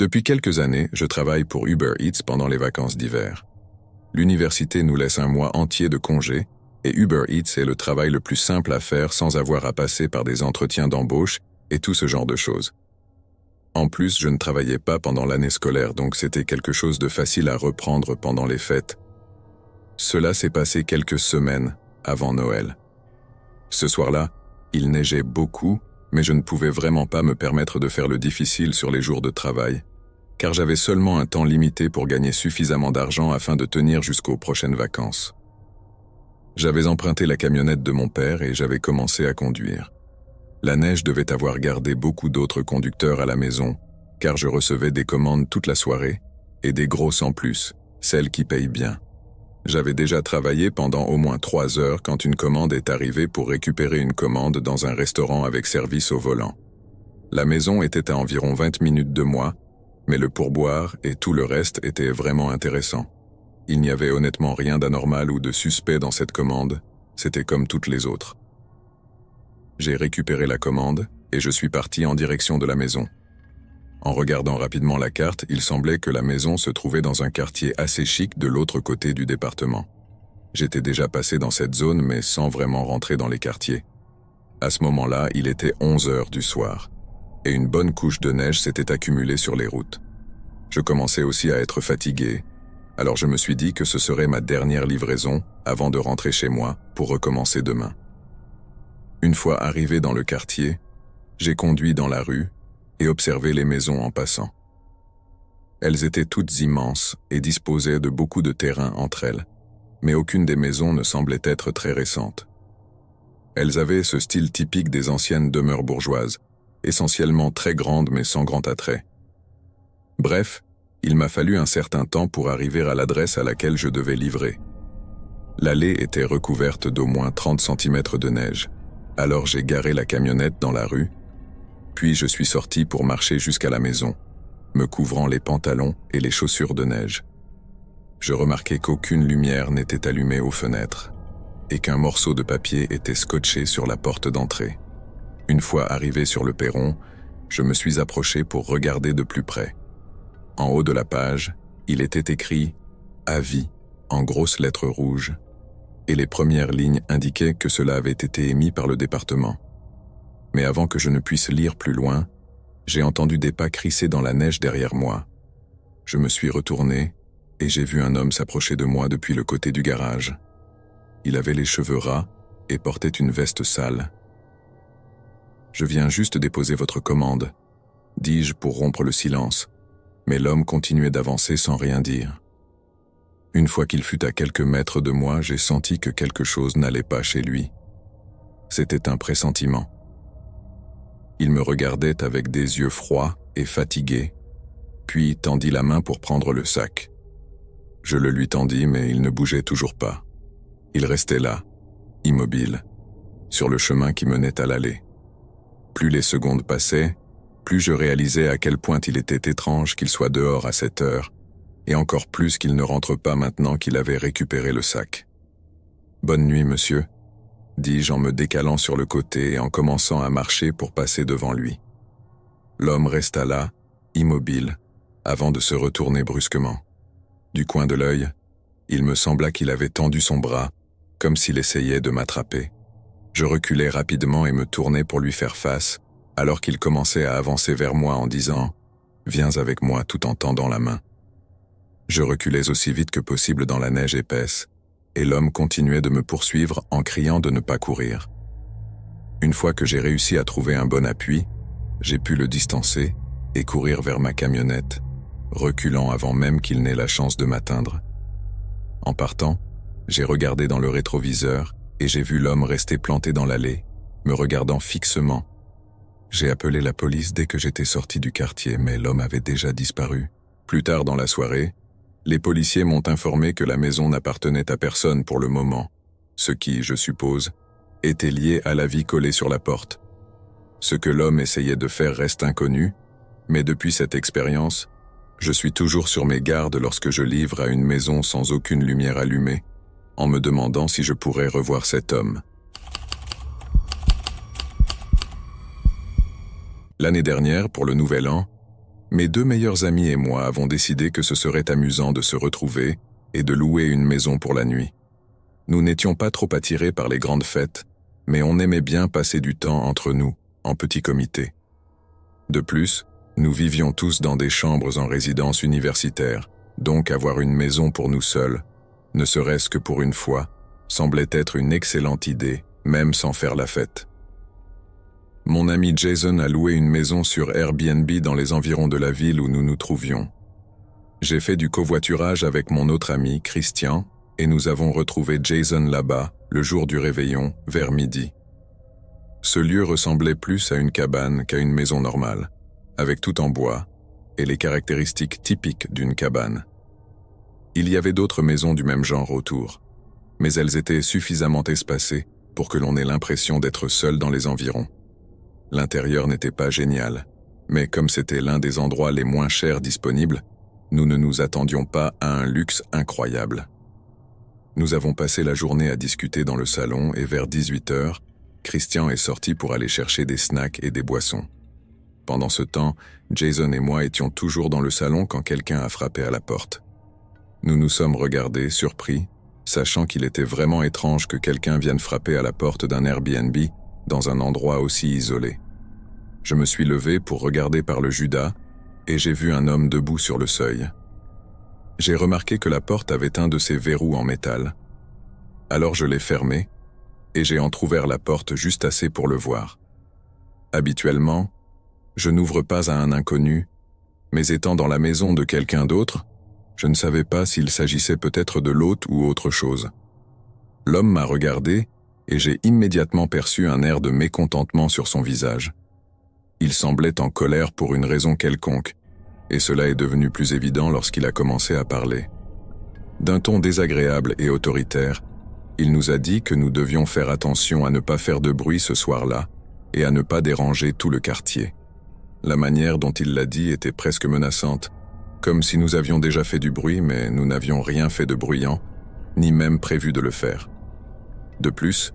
Depuis quelques années, je travaille pour Uber Eats pendant les vacances d'hiver. L'université nous laisse un mois entier de congé et Uber Eats est le travail le plus simple à faire sans avoir à passer par des entretiens d'embauche et tout ce genre de choses. En plus, je ne travaillais pas pendant l'année scolaire, donc c'était quelque chose de facile à reprendre pendant les fêtes. Cela s'est passé quelques semaines avant Noël. Ce soir-là, il neigeait beaucoup, mais je ne pouvais vraiment pas me permettre de faire le difficile sur les jours de travail, car j'avais seulement un temps limité pour gagner suffisamment d'argent afin de tenir jusqu'aux prochaines vacances. J'avais emprunté la camionnette de mon père et j'avais commencé à conduire. La neige devait avoir gardé beaucoup d'autres conducteurs à la maison, car je recevais des commandes toute la soirée, et des grosses en plus, celles qui payent bien. J'avais déjà travaillé pendant au moins 3 heures quand une commande est arrivée pour récupérer une commande dans un restaurant avec service au volant. La maison était à environ 20 minutes de moi, mais le pourboire et tout le reste étaient vraiment intéressants. Il n'y avait honnêtement rien d'anormal ou de suspect dans cette commande, c'était comme toutes les autres. J'ai récupéré la commande et je suis parti en direction de la maison. En regardant rapidement la carte, il semblait que la maison se trouvait dans un quartier assez chic de l'autre côté du département. J'étais déjà passé dans cette zone mais sans vraiment rentrer dans les quartiers. À ce moment-là, il était 11 heures du soir, et une bonne couche de neige s'était accumulée sur les routes. Je commençais aussi à être fatigué, alors je me suis dit que ce serait ma dernière livraison avant de rentrer chez moi pour recommencer demain. Une fois arrivé dans le quartier, j'ai conduit dans la rue et observé les maisons en passant. Elles étaient toutes immenses et disposaient de beaucoup de terrain entre elles, mais aucune des maisons ne semblait être très récente. Elles avaient ce style typique des anciennes demeures bourgeoises, essentiellement très grandes mais sans grand attrait. Bref, il m'a fallu un certain temps pour arriver à l'adresse à laquelle je devais livrer. L'allée était recouverte d'au moins 30 cm de neige, alors j'ai garé la camionnette dans la rue, puis je suis sorti pour marcher jusqu'à la maison, me couvrant les pantalons et les chaussures de neige. Je remarquai qu'aucune lumière n'était allumée aux fenêtres et qu'un morceau de papier était scotché sur la porte d'entrée. Une fois arrivé sur le perron, je me suis approché pour regarder de plus près. En haut de la page, il était écrit « Avis » en grosses lettres rouges, et les premières lignes indiquaient que cela avait été émis par le département. Mais avant que je ne puisse lire plus loin, j'ai entendu des pas crisser dans la neige derrière moi. Je me suis retourné et j'ai vu un homme s'approcher de moi depuis le côté du garage. Il avait les cheveux ras et portait une veste sale. « Je viens juste déposer votre commande », dis-je pour rompre le silence, mais l'homme continuait d'avancer sans rien dire. Une fois qu'il fut à quelques mètres de moi, j'ai senti que quelque chose n'allait pas chez lui. C'était un pressentiment. Il me regardait avec des yeux froids et fatigués, puis tendit la main pour prendre le sac. Je le lui tendis, mais il ne bougeait toujours pas. Il restait là, immobile, sur le chemin qui menait à l'allée. Plus les secondes passaient, plus je réalisais à quel point il était étrange qu'il soit dehors à cette heure, et encore plus qu'il ne rentre pas maintenant qu'il avait récupéré le sac. « Bonne nuit, monsieur », dis-je en me décalant sur le côté et en commençant à marcher pour passer devant lui. L'homme resta là, immobile, avant de se retourner brusquement. Du coin de l'œil, il me sembla qu'il avait tendu son bras, comme s'il essayait de m'attraper. Je reculai rapidement et me tournai pour lui faire face, alors qu'il commençait à avancer vers moi en disant « Viens avec moi » tout en tendant la main. Je reculais aussi vite que possible dans la neige épaisse, et l'homme continuait de me poursuivre en criant de ne pas courir. Une fois que j'ai réussi à trouver un bon appui, j'ai pu le distancer et courir vers ma camionnette, reculant avant même qu'il n'ait la chance de m'atteindre. En partant, j'ai regardé dans le rétroviseur et j'ai vu l'homme rester planté dans l'allée, me regardant fixement. J'ai appelé la police dès que j'étais sorti du quartier, mais l'homme avait déjà disparu. Plus tard dans la soirée, les policiers m'ont informé que la maison n'appartenait à personne pour le moment, ce qui, je suppose, était lié à l'avis collé sur la porte. Ce que l'homme essayait de faire reste inconnu, mais depuis cette expérience, je suis toujours sur mes gardes lorsque je livre à une maison sans aucune lumière allumée, en me demandant si je pourrais revoir cet homme. L'année dernière, pour le Nouvel An, Mes 2 meilleurs amis et moi avons décidé que ce serait amusant de se retrouver et de louer une maison pour la nuit. Nous n'étions pas trop attirés par les grandes fêtes, mais on aimait bien passer du temps entre nous, en petit comité. De plus, nous vivions tous dans des chambres en résidence universitaire, donc avoir une maison pour nous seuls, ne serait-ce que pour une fois, semblait être une excellente idée, même sans faire la fête. Mon ami Jason a loué une maison sur Airbnb dans les environs de la ville où nous nous trouvions. J'ai fait du covoiturage avec mon autre ami, Christian, et nous avons retrouvé Jason là-bas, le jour du réveillon, vers midi. Ce lieu ressemblait plus à une cabane qu'à une maison normale, avec tout en bois, et les caractéristiques typiques d'une cabane. Il y avait d'autres maisons du même genre autour, mais elles étaient suffisamment espacées pour que l'on ait l'impression d'être seul dans les environs. L'intérieur n'était pas génial, mais comme c'était l'un des endroits les moins chers disponibles, nous ne nous attendions pas à un luxe incroyable. Nous avons passé la journée à discuter dans le salon et vers 18h, Christian est sorti pour aller chercher des snacks et des boissons. Pendant ce temps, Jason et moi étions toujours dans le salon quand quelqu'un a frappé à la porte. Nous nous sommes regardés, surpris, sachant qu'il était vraiment étrange que quelqu'un vienne frapper à la porte d'un Airbnb dans un endroit aussi isolé. Je me suis levé pour regarder par le Judas et j'ai vu un homme debout sur le seuil. J'ai remarqué que la porte avait un de ses verrous en métal. Alors je l'ai fermée et j'ai entrouvert la porte juste assez pour le voir. Habituellement, je n'ouvre pas à un inconnu, mais étant dans la maison de quelqu'un d'autre, je ne savais pas s'il s'agissait peut-être de l'hôte ou autre chose. L'homme m'a regardé et j'ai immédiatement perçu un air de mécontentement sur son visage. Il semblait en colère pour une raison quelconque, et cela est devenu plus évident lorsqu'il a commencé à parler. D'un ton désagréable et autoritaire, il nous a dit que nous devions faire attention à ne pas faire de bruit ce soir-là et à ne pas déranger tout le quartier. La manière dont il l'a dit était presque menaçante, comme si nous avions déjà fait du bruit mais nous n'avions rien fait de bruyant, ni même prévu de le faire. De plus,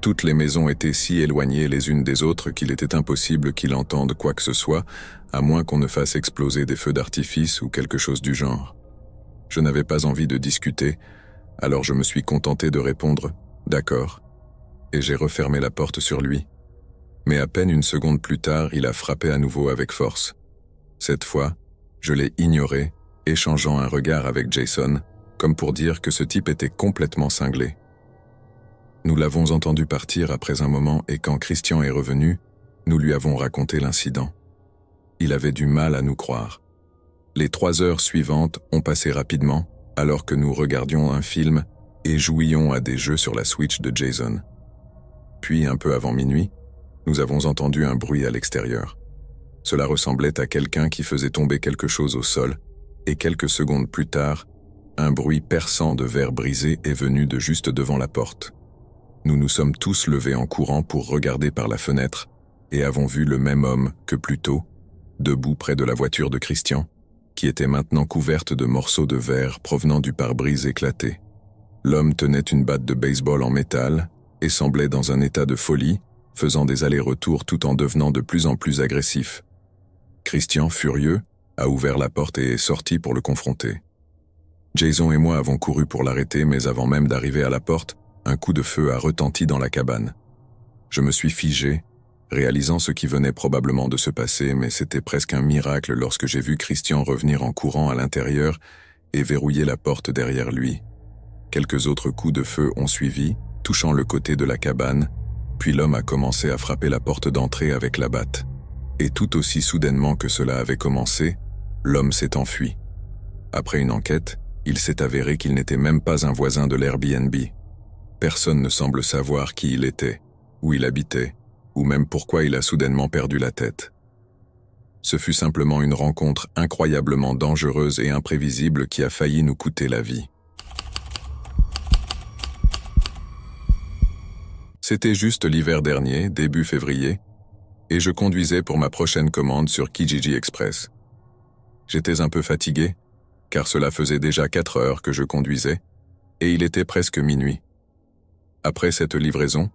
toutes les maisons étaient si éloignées les unes des autres qu'il était impossible qu'il entende quoi que ce soit, à moins qu'on ne fasse exploser des feux d'artifice ou quelque chose du genre. Je n'avais pas envie de discuter, alors je me suis contenté de répondre « D'accord » et j'ai refermé la porte sur lui. Mais à peine une seconde plus tard, il a frappé à nouveau avec force. Cette fois, je l'ai ignoré, échangeant un regard avec Jason, comme pour dire que ce type était complètement cinglé. Nous l'avons entendu partir après un moment et quand Christian est revenu, nous lui avons raconté l'incident. Il avait du mal à nous croire. Les 3 heures suivantes ont passé rapidement alors que nous regardions un film et jouions à des jeux sur la Switch de Jason. Puis, un peu avant minuit, nous avons entendu un bruit à l'extérieur. Cela ressemblait à quelqu'un qui faisait tomber quelque chose au sol et quelques secondes plus tard, un bruit perçant de verre brisé est venu de juste devant la porte. Nous nous sommes tous levés en courant pour regarder par la fenêtre et avons vu le même homme que plus tôt, debout près de la voiture de Christian, qui était maintenant couverte de morceaux de verre provenant du pare-brise éclaté. L'homme tenait une batte de baseball en métal et semblait dans un état de folie, faisant des allers-retours tout en devenant de plus en plus agressif. Christian, furieux, a ouvert la porte et est sorti pour le confronter. Jason et moi avons couru pour l'arrêter, mais avant même d'arriver à la porte, un coup de feu a retenti dans la cabane. Je me suis figé, réalisant ce qui venait probablement de se passer, mais c'était presque un miracle lorsque j'ai vu Christian revenir en courant à l'intérieur et verrouiller la porte derrière lui. Quelques autres coups de feu ont suivi, touchant le côté de la cabane, puis l'homme a commencé à frapper la porte d'entrée avec la batte. Et tout aussi soudainement que cela avait commencé, l'homme s'est enfui. Après une enquête, il s'est avéré qu'il n'était même pas un voisin de l'Airbnb. Personne ne semble savoir qui il était, où il habitait, ou même pourquoi il a soudainement perdu la tête. Ce fut simplement une rencontre incroyablement dangereuse et imprévisible qui a failli nous coûter la vie. C'était juste l'hiver dernier, début février, et je conduisais pour ma prochaine commande sur Kijiji Express. J'étais un peu fatigué, car cela faisait déjà 4 heures que je conduisais, et il était presque minuit. Après cette livraison,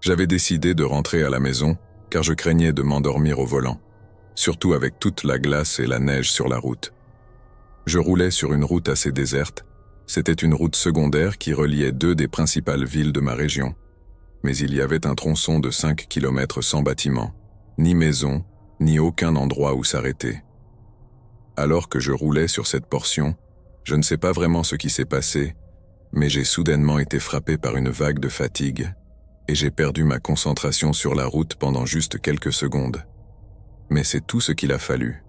j'avais décidé de rentrer à la maison, car je craignais de m'endormir au volant. surtout avec toute la glace et la neige sur la route. Je roulais sur une route assez déserte. C'était une route secondaire qui reliait deux des principales villes de ma région. Mais il y avait un tronçon de 5 km sans bâtiment, ni maison, ni aucun endroit où s'arrêter. Alors que je roulais sur cette portion, je ne sais pas vraiment ce qui s'est passé, mais j'ai soudainement été frappé par une vague de fatigue et j'ai perdu ma concentration sur la route pendant juste quelques secondes. Mais c'est tout ce qu'il a fallu.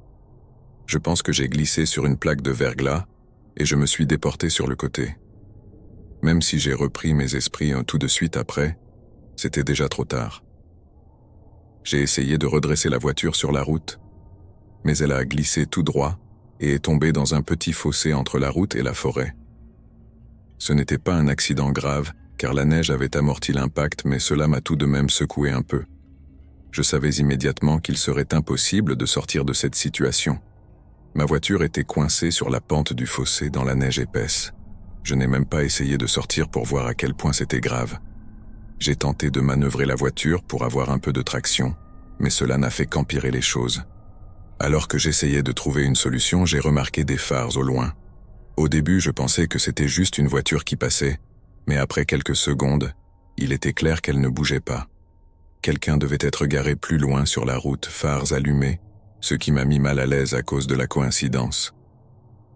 Je pense que j'ai glissé sur une plaque de verglas et je me suis déporté sur le côté. Même si j'ai repris mes esprits tout de suite après, c'était déjà trop tard. J'ai essayé de redresser la voiture sur la route, mais elle a glissé tout droit et est tombée dans un petit fossé entre la route et la forêt. Ce n'était pas un accident grave, car la neige avait amorti l'impact, mais cela m'a tout de même secoué un peu. Je savais immédiatement qu'il serait impossible de sortir de cette situation. Ma voiture était coincée sur la pente du fossé dans la neige épaisse. Je n'ai même pas essayé de sortir pour voir à quel point c'était grave. J'ai tenté de manœuvrer la voiture pour avoir un peu de traction, mais cela n'a fait qu'empirer les choses. Alors que j'essayais de trouver une solution, j'ai remarqué des phares au loin. Au début, je pensais que c'était juste une voiture qui passait, mais après quelques secondes, il était clair qu'elle ne bougeait pas. Quelqu'un devait être garé plus loin sur la route, phares allumés, ce qui m'a mis mal à l'aise à cause de la coïncidence.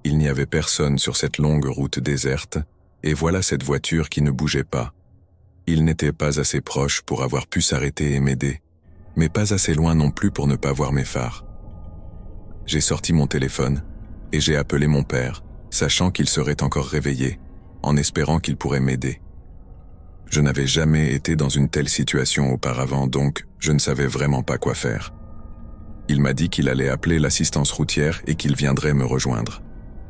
Il n'y avait personne sur cette longue route déserte, et voilà cette voiture qui ne bougeait pas. Il n'était pas assez proche pour avoir pu s'arrêter et m'aider, mais pas assez loin non plus pour ne pas voir mes phares. J'ai sorti mon téléphone, et j'ai appelé mon père, sachant qu'il serait encore réveillé, en espérant qu'il pourrait m'aider. Je n'avais jamais été dans une telle situation auparavant, donc je ne savais vraiment pas quoi faire. Il m'a dit qu'il allait appeler l'assistance routière et qu'il viendrait me rejoindre.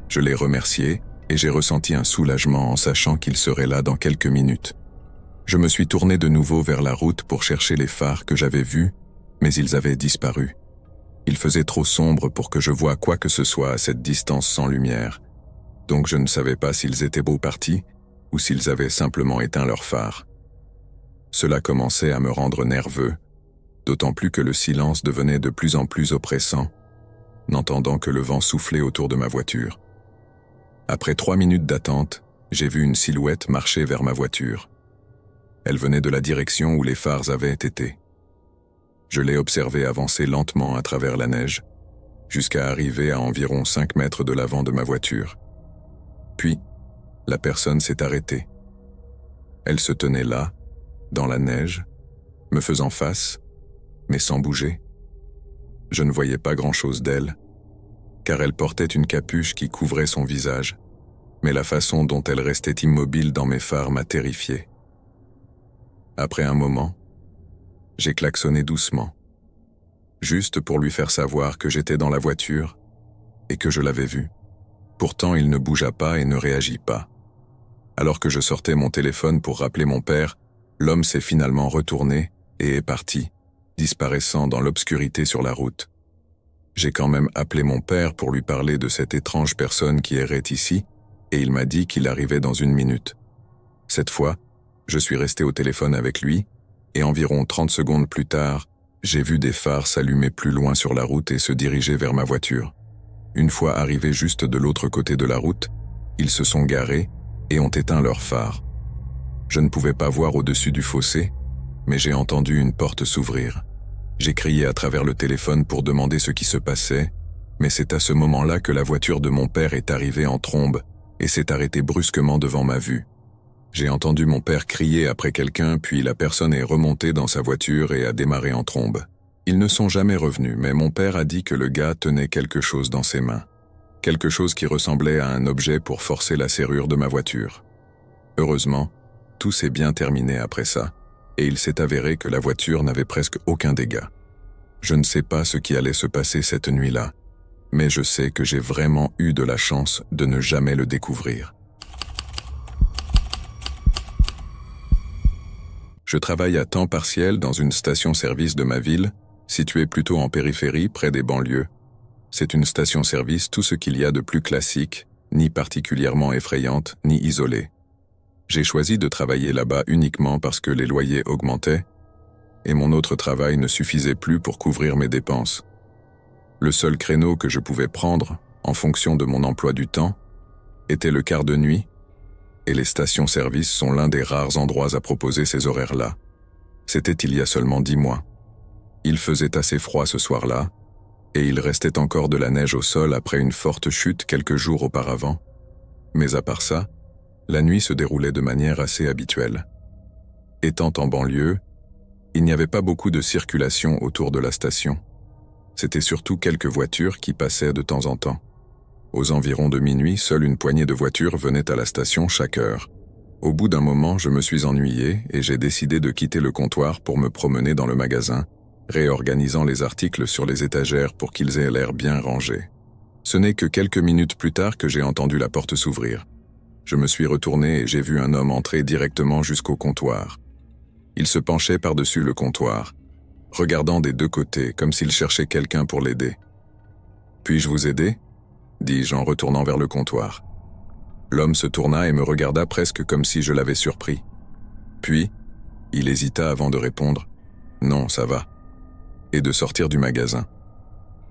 Je l'ai remercié et j'ai ressenti un soulagement en sachant qu'il serait là dans quelques minutes. Je me suis tourné de nouveau vers la route pour chercher les phares que j'avais vus, mais ils avaient disparu. Il faisait trop sombre pour que je voie quoi que ce soit à cette distance sans lumière, donc je ne savais pas s'ils étaient beaux partis ou s'ils avaient simplement éteint leurs phares. Cela commençait à me rendre nerveux, d'autant plus que le silence devenait de plus en plus oppressant, n'entendant que le vent souffler autour de ma voiture. Après 3 minutes d'attente, j'ai vu une silhouette marcher vers ma voiture. Elle venait de la direction où les phares avaient été. Je l'ai observée avancer lentement à travers la neige, jusqu'à arriver à environ 5 mètres de l'avant de ma voiture. Puis, la personne s'est arrêtée. Elle se tenait là, dans la neige, me faisant face, mais sans bouger. Je ne voyais pas grand-chose d'elle, car elle portait une capuche qui couvrait son visage, mais la façon dont elle restait immobile dans mes phares m'a terrifié. Après un moment, j'ai klaxonné doucement, juste pour lui faire savoir que j'étais dans la voiture et que je l'avais vu. Pourtant, il ne bougea pas et ne réagit pas. Alors que je sortais mon téléphone pour rappeler mon père, l'homme s'est finalement retourné et est parti, disparaissant dans l'obscurité sur la route. J'ai quand même appelé mon père pour lui parler de cette étrange personne qui errait ici, et il m'a dit qu'il arrivait dans 1 minute. Cette fois, je suis resté au téléphone avec lui, et environ 30 secondes plus tard, j'ai vu des phares s'allumer plus loin sur la route et se diriger vers ma voiture. Une fois arrivés juste de l'autre côté de la route, ils se sont garés et ont éteint leurs phares. Je ne pouvais pas voir au-dessus du fossé, mais j'ai entendu une porte s'ouvrir. J'ai crié à travers le téléphone pour demander ce qui se passait, mais c'est à ce moment-là que la voiture de mon père est arrivée en trombe et s'est arrêtée brusquement devant ma vue. J'ai entendu mon père crier après quelqu'un, puis la personne est remontée dans sa voiture et a démarré en trombe. Ils ne sont jamais revenus, mais mon père a dit que le gars tenait quelque chose dans ses mains. Quelque chose qui ressemblait à un objet pour forcer la serrure de ma voiture. Heureusement, tout s'est bien terminé après ça, et il s'est avéré que la voiture n'avait presque aucun dégât. Je ne sais pas ce qui allait se passer cette nuit-là, mais je sais que j'ai vraiment eu de la chance de ne jamais le découvrir. Je travaille à temps partiel dans une station-service de ma ville, située plutôt en périphérie, près des banlieues. C'est une station-service tout ce qu'il y a de plus classique, ni particulièrement effrayante, ni isolée. J'ai choisi de travailler là-bas uniquement parce que les loyers augmentaient, et mon autre travail ne suffisait plus pour couvrir mes dépenses. Le seul créneau que je pouvais prendre, en fonction de mon emploi du temps, était le quart de nuit, et les stations-service sont l'un des rares endroits à proposer ces horaires-là. C'était il y a seulement 10 mois. Il faisait assez froid ce soir-là, et il restait encore de la neige au sol après une forte chute quelques jours auparavant. Mais à part ça, la nuit se déroulait de manière assez habituelle. Étant en banlieue, il n'y avait pas beaucoup de circulation autour de la station. C'était surtout quelques voitures qui passaient de temps en temps. Aux environs de minuit, seule une poignée de voitures venait à la station chaque heure. Au bout d'un moment, je me suis ennuyé et j'ai décidé de quitter le comptoir pour me promener dans le magasin, réorganisant les articles sur les étagères pour qu'ils aient l'air bien rangés. Ce n'est que quelques minutes plus tard que j'ai entendu la porte s'ouvrir. Je me suis retourné et j'ai vu un homme entrer directement jusqu'au comptoir. Il se penchait par-dessus le comptoir, regardant des deux côtés comme s'il cherchait quelqu'un pour l'aider. « Puis-je vous aider ?» dis-je en retournant vers le comptoir. L'homme se tourna et me regarda presque comme si je l'avais surpris. Puis, il hésita avant de répondre « Non, ça va », et de sortir du magasin.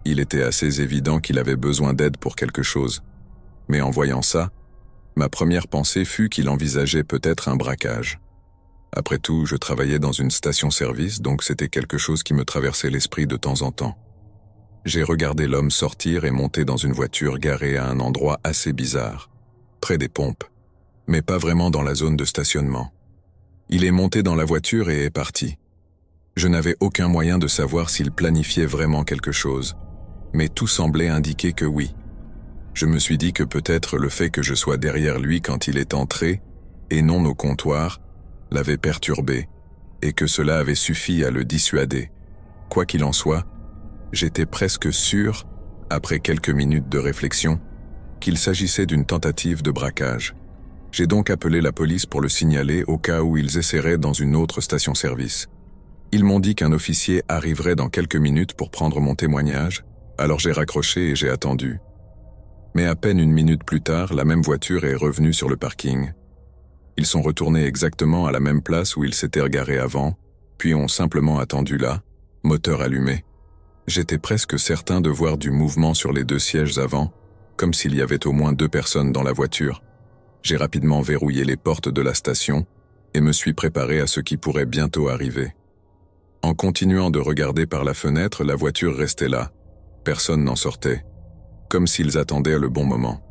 Il était assez évident qu'il avait besoin d'aide pour quelque chose. Mais en voyant ça, ma première pensée fut qu'il envisageait peut-être un braquage. Après tout, je travaillais dans une station-service, donc c'était quelque chose qui me traversait l'esprit de temps en temps. J'ai regardé l'homme sortir et monter dans une voiture garée à un endroit assez bizarre, près des pompes, mais pas vraiment dans la zone de stationnement. Il est monté dans la voiture et est parti. Je n'avais aucun moyen de savoir s'il planifiait vraiment quelque chose, mais tout semblait indiquer que oui. Je me suis dit que peut-être le fait que je sois derrière lui quand il est entré, et non au comptoir, l'avait perturbé, et que cela avait suffi à le dissuader. Quoi qu'il en soit, j'étais presque sûr, après quelques minutes de réflexion, qu'il s'agissait d'une tentative de braquage. J'ai donc appelé la police pour le signaler au cas où ils essaieraient dans une autre station-service. Ils m'ont dit qu'un officier arriverait dans quelques minutes pour prendre mon témoignage, alors j'ai raccroché et j'ai attendu. Mais à peine une minute plus tard, la même voiture est revenue sur le parking. Ils sont retournés exactement à la même place où ils s'étaient garés avant, puis ont simplement attendu là, moteur allumé. J'étais presque certain de voir du mouvement sur les deux sièges avant, comme s'il y avait au moins 2 personnes dans la voiture. J'ai rapidement verrouillé les portes de la station et me suis préparé à ce qui pourrait bientôt arriver. En continuant de regarder par la fenêtre, la voiture restait là. Personne n'en sortait, comme s'ils attendaient le bon moment.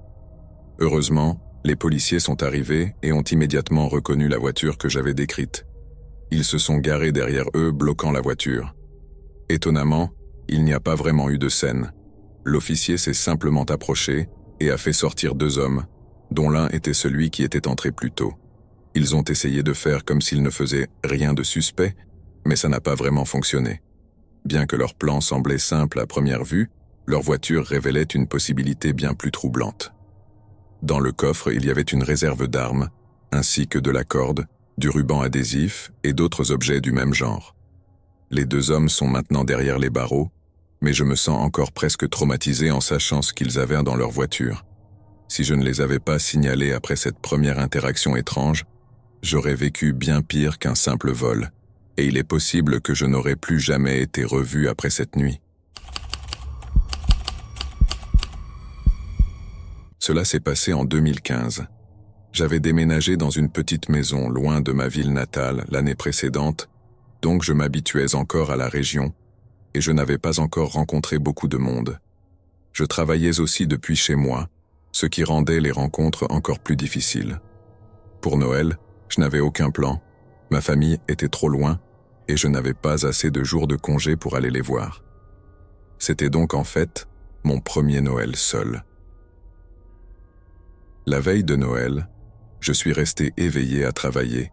Heureusement, les policiers sont arrivés et ont immédiatement reconnu la voiture que j'avais décrite. Ils se sont garés derrière eux, bloquant la voiture. Étonnamment, il n'y a pas vraiment eu de scène. L'officier s'est simplement approché et a fait sortir 2 hommes, dont l'un était celui qui était entré plus tôt. Ils ont essayé de faire comme s'ils ne faisaient rien de suspect, mais ça n'a pas vraiment fonctionné. Bien que leur plan semblait simple à première vue, leur voiture révélait une possibilité bien plus troublante. Dans le coffre, il y avait une réserve d'armes, ainsi que de la corde, du ruban adhésif et d'autres objets du même genre. Les 2 hommes sont maintenant derrière les barreaux, mais je me sens encore presque traumatisé en sachant ce qu'ils avaient dans leur voiture. Si je ne les avais pas signalés après cette première interaction étrange, j'aurais vécu bien pire qu'un simple vol, et il est possible que je n'aurais plus jamais été revu après cette nuit. Cela s'est passé en 2015. J'avais déménagé dans une petite maison loin de ma ville natale l'année précédente, donc je m'habituais encore à la région et je n'avais pas encore rencontré beaucoup de monde. Je travaillais aussi depuis chez moi, ce qui rendait les rencontres encore plus difficiles. Pour Noël, je n'avais aucun plan, ma famille était trop loin et je n'avais pas assez de jours de congé pour aller les voir. C'était donc en fait mon premier Noël seul. La veille de Noël, je suis resté éveillé à travailler,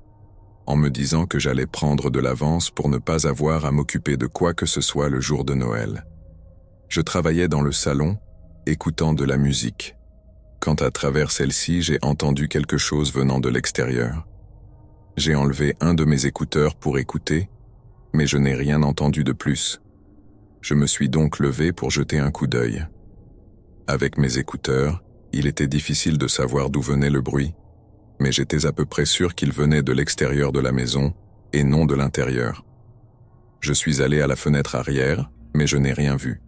en me disant que j'allais prendre de l'avance pour ne pas avoir à m'occuper de quoi que ce soit le jour de Noël. Je travaillais dans le salon, écoutant de la musique, quand à travers celle-ci j'ai entendu quelque chose venant de l'extérieur. J'ai enlevé un de mes écouteurs pour écouter, mais je n'ai rien entendu de plus. Je me suis donc levé pour jeter un coup d'œil. Avec mes écouteurs, il était difficile de savoir d'où venait le bruit, mais j'étais à peu près sûr qu'il venait de l'extérieur de la maison et non de l'intérieur. Je suis allé à la fenêtre arrière, mais je n'ai rien vu.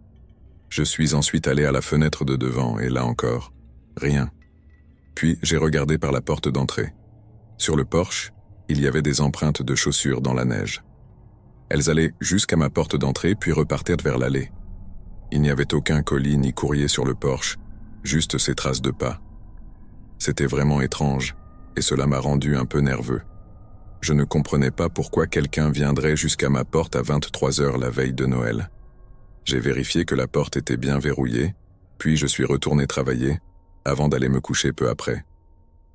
Je suis ensuite allé à la fenêtre de devant et là encore, rien. Puis j'ai regardé par la porte d'entrée. Sur le porche, il y avait des empreintes de chaussures dans la neige. Elles allaient jusqu'à ma porte d'entrée puis repartaient vers l'allée. Il n'y avait aucun colis ni courrier sur le porche, juste ces traces de pas. C'était vraiment étrange, et cela m'a rendu un peu nerveux. Je ne comprenais pas pourquoi quelqu'un viendrait jusqu'à ma porte à 23 heures la veille de Noël. J'ai vérifié que la porte était bien verrouillée, puis je suis retourné travailler, avant d'aller me coucher peu après.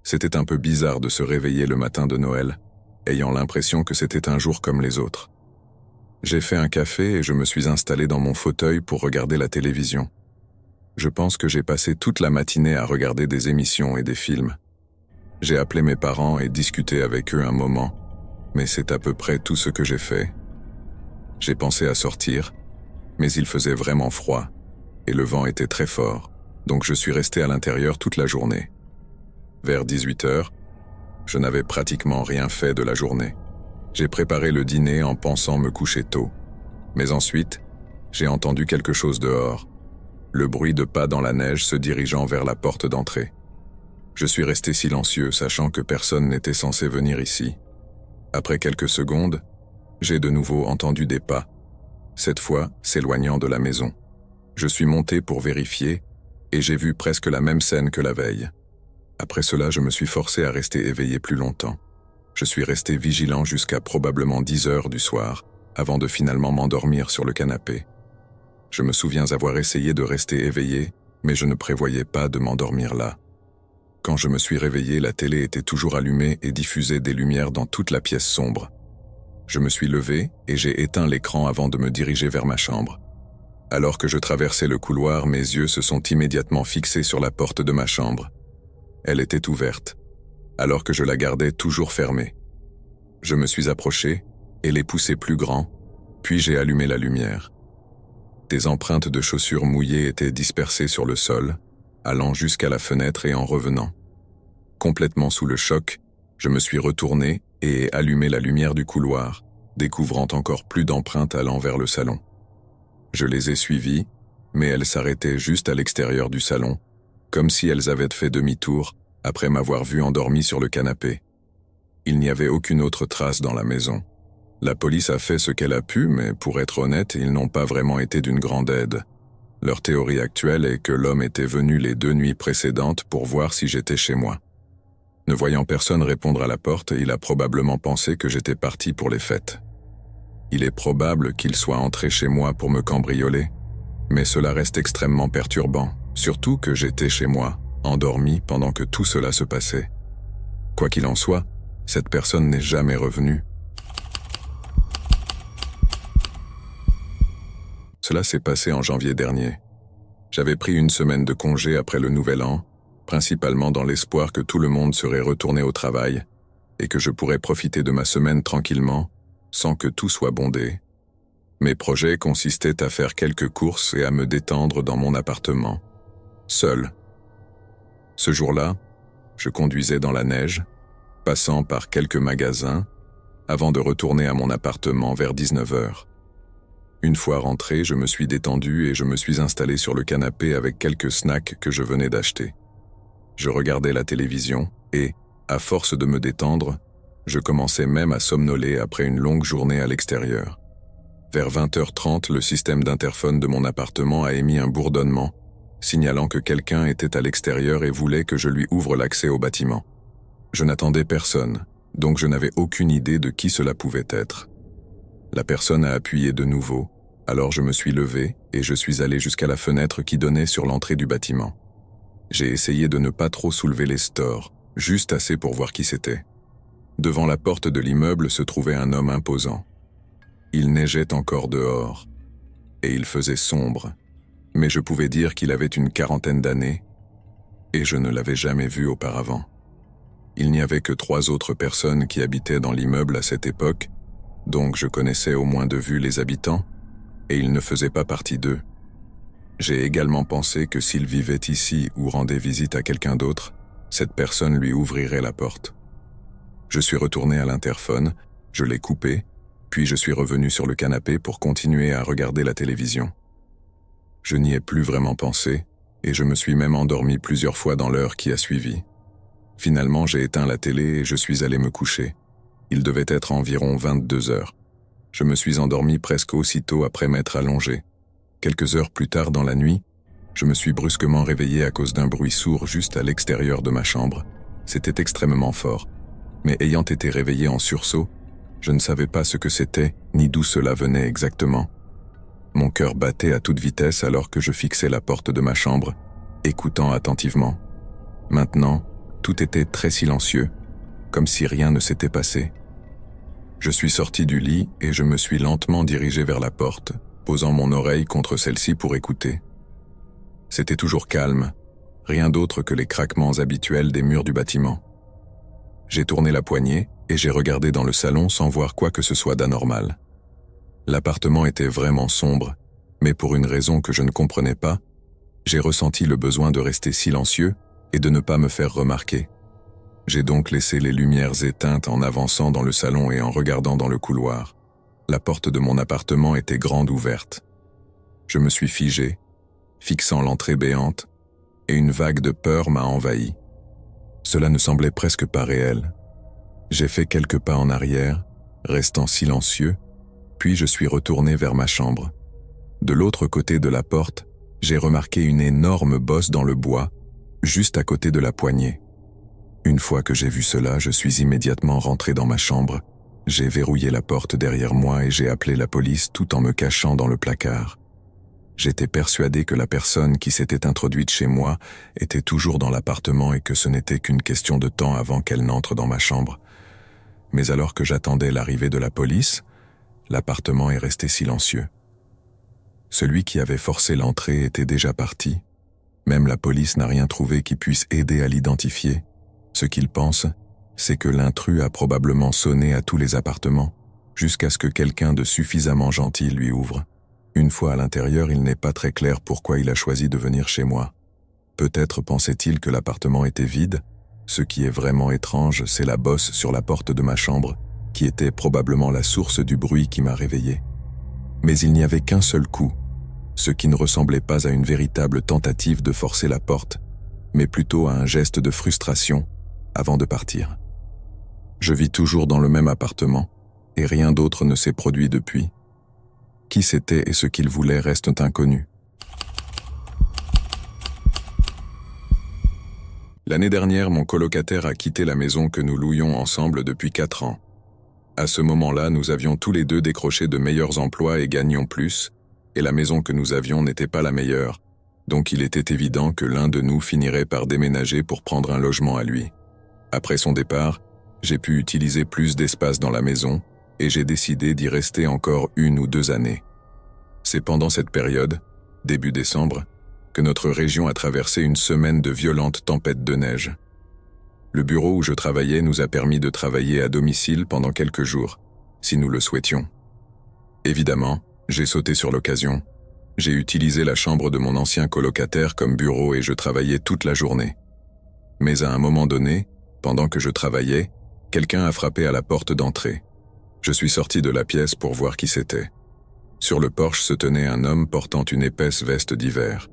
C'était un peu bizarre de se réveiller le matin de Noël, ayant l'impression que c'était un jour comme les autres. J'ai fait un café et je me suis installé dans mon fauteuil pour regarder la télévision. Je pense que j'ai passé toute la matinée à regarder des émissions et des films. J'ai appelé mes parents et discuté avec eux un moment, mais c'est à peu près tout ce que j'ai fait. J'ai pensé à sortir, mais il faisait vraiment froid, et le vent était très fort, donc je suis resté à l'intérieur toute la journée. Vers 18 heures, je n'avais pratiquement rien fait de la journée. J'ai préparé le dîner en pensant me coucher tôt. Mais ensuite, j'ai entendu quelque chose dehors. Le bruit de pas dans la neige se dirigeant vers la porte d'entrée. Je suis resté silencieux, sachant que personne n'était censé venir ici. Après quelques secondes, j'ai de nouveau entendu des pas, cette fois s'éloignant de la maison. Je suis monté pour vérifier, et j'ai vu presque la même scène que la veille. Après cela, je me suis forcé à rester éveillé plus longtemps. Je suis resté vigilant jusqu'à probablement 10 heures du soir, avant de finalement m'endormir sur le canapé. Je me souviens avoir essayé de rester éveillé, mais je ne prévoyais pas de m'endormir là. Quand je me suis réveillé, la télé était toujours allumée et diffusait des lumières dans toute la pièce sombre. Je me suis levé et j'ai éteint l'écran avant de me diriger vers ma chambre. Alors que je traversais le couloir, mes yeux se sont immédiatement fixés sur la porte de ma chambre. Elle était ouverte, alors que je la gardais toujours fermée. Je me suis approché et l'ai poussé plus grand, puis j'ai allumé la lumière. Des empreintes de chaussures mouillées étaient dispersées sur le sol, allant jusqu'à la fenêtre et en revenant. Complètement sous le choc, je me suis retourné et ai allumé la lumière du couloir, découvrant encore plus d'empreintes allant vers le salon. Je les ai suivies, mais elles s'arrêtaient juste à l'extérieur du salon, comme si elles avaient fait demi-tour après m'avoir vu endormi sur le canapé. Il n'y avait aucune autre trace dans la maison. La police a fait ce qu'elle a pu, mais pour être honnête, ils n'ont pas vraiment été d'une grande aide. Leur théorie actuelle est que l'homme était venu les 2 nuits précédentes pour voir si j'étais chez moi. Ne voyant personne répondre à la porte, il a probablement pensé que j'étais parti pour les fêtes. Il est probable qu'il soit entré chez moi pour me cambrioler, mais cela reste extrêmement perturbant, surtout que j'étais chez moi, endormi pendant que tout cela se passait. Quoi qu'il en soit, cette personne n'est jamais revenue. Cela s'est passé en janvier dernier. J'avais pris une semaine de congé après le Nouvel An, principalement dans l'espoir que tout le monde serait retourné au travail et que je pourrais profiter de ma semaine tranquillement, sans que tout soit bondé. Mes projets consistaient à faire quelques courses et à me détendre dans mon appartement, seul. Ce jour-là, je conduisais dans la neige, passant par quelques magasins, avant de retourner à mon appartement vers 19 heures. Une fois rentré, je me suis détendu et je me suis installé sur le canapé avec quelques snacks que je venais d'acheter. Je regardais la télévision et, à force de me détendre, je commençais même à somnoler après une longue journée à l'extérieur. Vers 20h30, le système d'interphone de mon appartement a émis un bourdonnement, signalant que quelqu'un était à l'extérieur et voulait que je lui ouvre l'accès au bâtiment. Je n'attendais personne, donc je n'avais aucune idée de qui cela pouvait être. La personne a appuyé de nouveau, alors je me suis levé et je suis allé jusqu'à la fenêtre qui donnait sur l'entrée du bâtiment. J'ai essayé de ne pas trop soulever les stores, juste assez pour voir qui c'était. Devant la porte de l'immeuble se trouvait un homme imposant. Il neigeait encore dehors, et il faisait sombre, mais je pouvais dire qu'il avait une 40aine d'années, et je ne l'avais jamais vu auparavant. Il n'y avait que 3 autres personnes qui habitaient dans l'immeuble à cette époque, donc je connaissais au moins de vue les habitants, et il ne faisait pas partie d'eux. J'ai également pensé que s'il vivait ici ou rendait visite à quelqu'un d'autre, cette personne lui ouvrirait la porte. Je suis retourné à l'interphone, je l'ai coupé, puis je suis revenu sur le canapé pour continuer à regarder la télévision. Je n'y ai plus vraiment pensé, et je me suis même endormi plusieurs fois dans l'heure qui a suivi. Finalement, j'ai éteint la télé et je suis allé me coucher. Il devait être environ 22 heures. Je me suis endormi presque aussitôt après m'être allongé. Quelques heures plus tard dans la nuit, je me suis brusquement réveillé à cause d'un bruit sourd juste à l'extérieur de ma chambre. C'était extrêmement fort. Mais ayant été réveillé en sursaut, je ne savais pas ce que c'était ni d'où cela venait exactement. Mon cœur battait à toute vitesse alors que je fixais la porte de ma chambre, écoutant attentivement. Maintenant, tout était très silencieux, comme si rien ne s'était passé. Je suis sorti du lit et je me suis lentement dirigé vers la porte, posant mon oreille contre celle-ci pour écouter. C'était toujours calme, rien d'autre que les craquements habituels des murs du bâtiment. J'ai tourné la poignée et j'ai regardé dans le salon sans voir quoi que ce soit d'anormal. L'appartement était vraiment sombre, mais pour une raison que je ne comprenais pas, j'ai ressenti le besoin de rester silencieux et de ne pas me faire remarquer. J'ai donc laissé les lumières éteintes en avançant dans le salon et en regardant dans le couloir. La porte de mon appartement était grande ouverte. Je me suis figé, fixant l'entrée béante, et une vague de peur m'a envahi. Cela ne semblait presque pas réel. J'ai fait quelques pas en arrière, restant silencieux, puis je suis retourné vers ma chambre. De l'autre côté de la porte, j'ai remarqué une énorme bosse dans le bois, juste à côté de la poignée. Une fois que j'ai vu cela, je suis immédiatement rentré dans ma chambre. J'ai verrouillé la porte derrière moi et j'ai appelé la police tout en me cachant dans le placard. J'étais persuadé que la personne qui s'était introduite chez moi était toujours dans l'appartement et que ce n'était qu'une question de temps avant qu'elle n'entre dans ma chambre. Mais alors que j'attendais l'arrivée de la police, l'appartement est resté silencieux. Celui qui avait forcé l'entrée était déjà parti. Même la police n'a rien trouvé qui puisse aider à l'identifier. Ce qu'ils pensent, c'est que l'intrus a probablement sonné à tous les appartements, jusqu'à ce que quelqu'un de suffisamment gentil lui ouvre. Une fois à l'intérieur, il n'est pas très clair pourquoi il a choisi de venir chez moi. Peut-être pensait-il que l'appartement était vide. Ce qui est vraiment étrange, c'est la bosse sur la porte de ma chambre, qui était probablement la source du bruit qui m'a réveillé. Mais il n'y avait qu'un seul coup, ce qui ne ressemblait pas à une véritable tentative de forcer la porte, mais plutôt à un geste de frustration avant de partir. Je vis toujours dans le même appartement, et rien d'autre ne s'est produit depuis. Qui c'était et ce qu'il voulait restent inconnus. L'année dernière, mon colocataire a quitté la maison que nous louions ensemble depuis 4 ans. À ce moment-là, nous avions tous les deux décroché de meilleurs emplois et gagnions plus, et la maison que nous avions n'était pas la meilleure, donc il était évident que l'un de nous finirait par déménager pour prendre un logement à lui. Après son départ, j'ai pu utiliser plus d'espace dans la maison, et j'ai décidé d'y rester encore 1 ou 2 années. C'est pendant cette période, début décembre, que notre région a traversé une semaine de violentes tempêtes de neige. Le bureau où je travaillais nous a permis de travailler à domicile pendant quelques jours, si nous le souhaitions. Évidemment, j'ai sauté sur l'occasion. J'ai utilisé la chambre de mon ancien colocataire comme bureau et je travaillais toute la journée. Mais à un moment donné, pendant que je travaillais, quelqu'un a frappé à la porte d'entrée. Je suis sorti de la pièce pour voir qui c'était. Sur le porche se tenait un homme portant une épaisse veste d'hiver.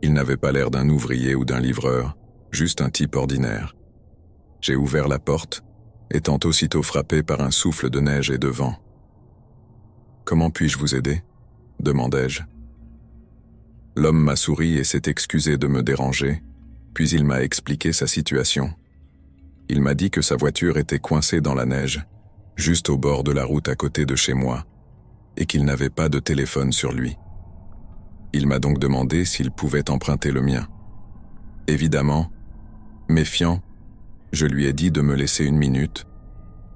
Il n'avait pas l'air d'un ouvrier ou d'un livreur, juste un type ordinaire. J'ai ouvert la porte, étant aussitôt frappé par un souffle de neige et de vent. « Comment puis-je vous aider ?» demandai-je. L'homme m'a souri et s'est excusé de me déranger, puis il m'a expliqué sa situation. Il m'a dit que sa voiture était coincée dans la neige, juste au bord de la route à côté de chez moi, et qu'il n'avait pas de téléphone sur lui. Il m'a donc demandé s'il pouvait emprunter le mien. Évidemment, méfiant, je lui ai dit de me laisser 1 minute,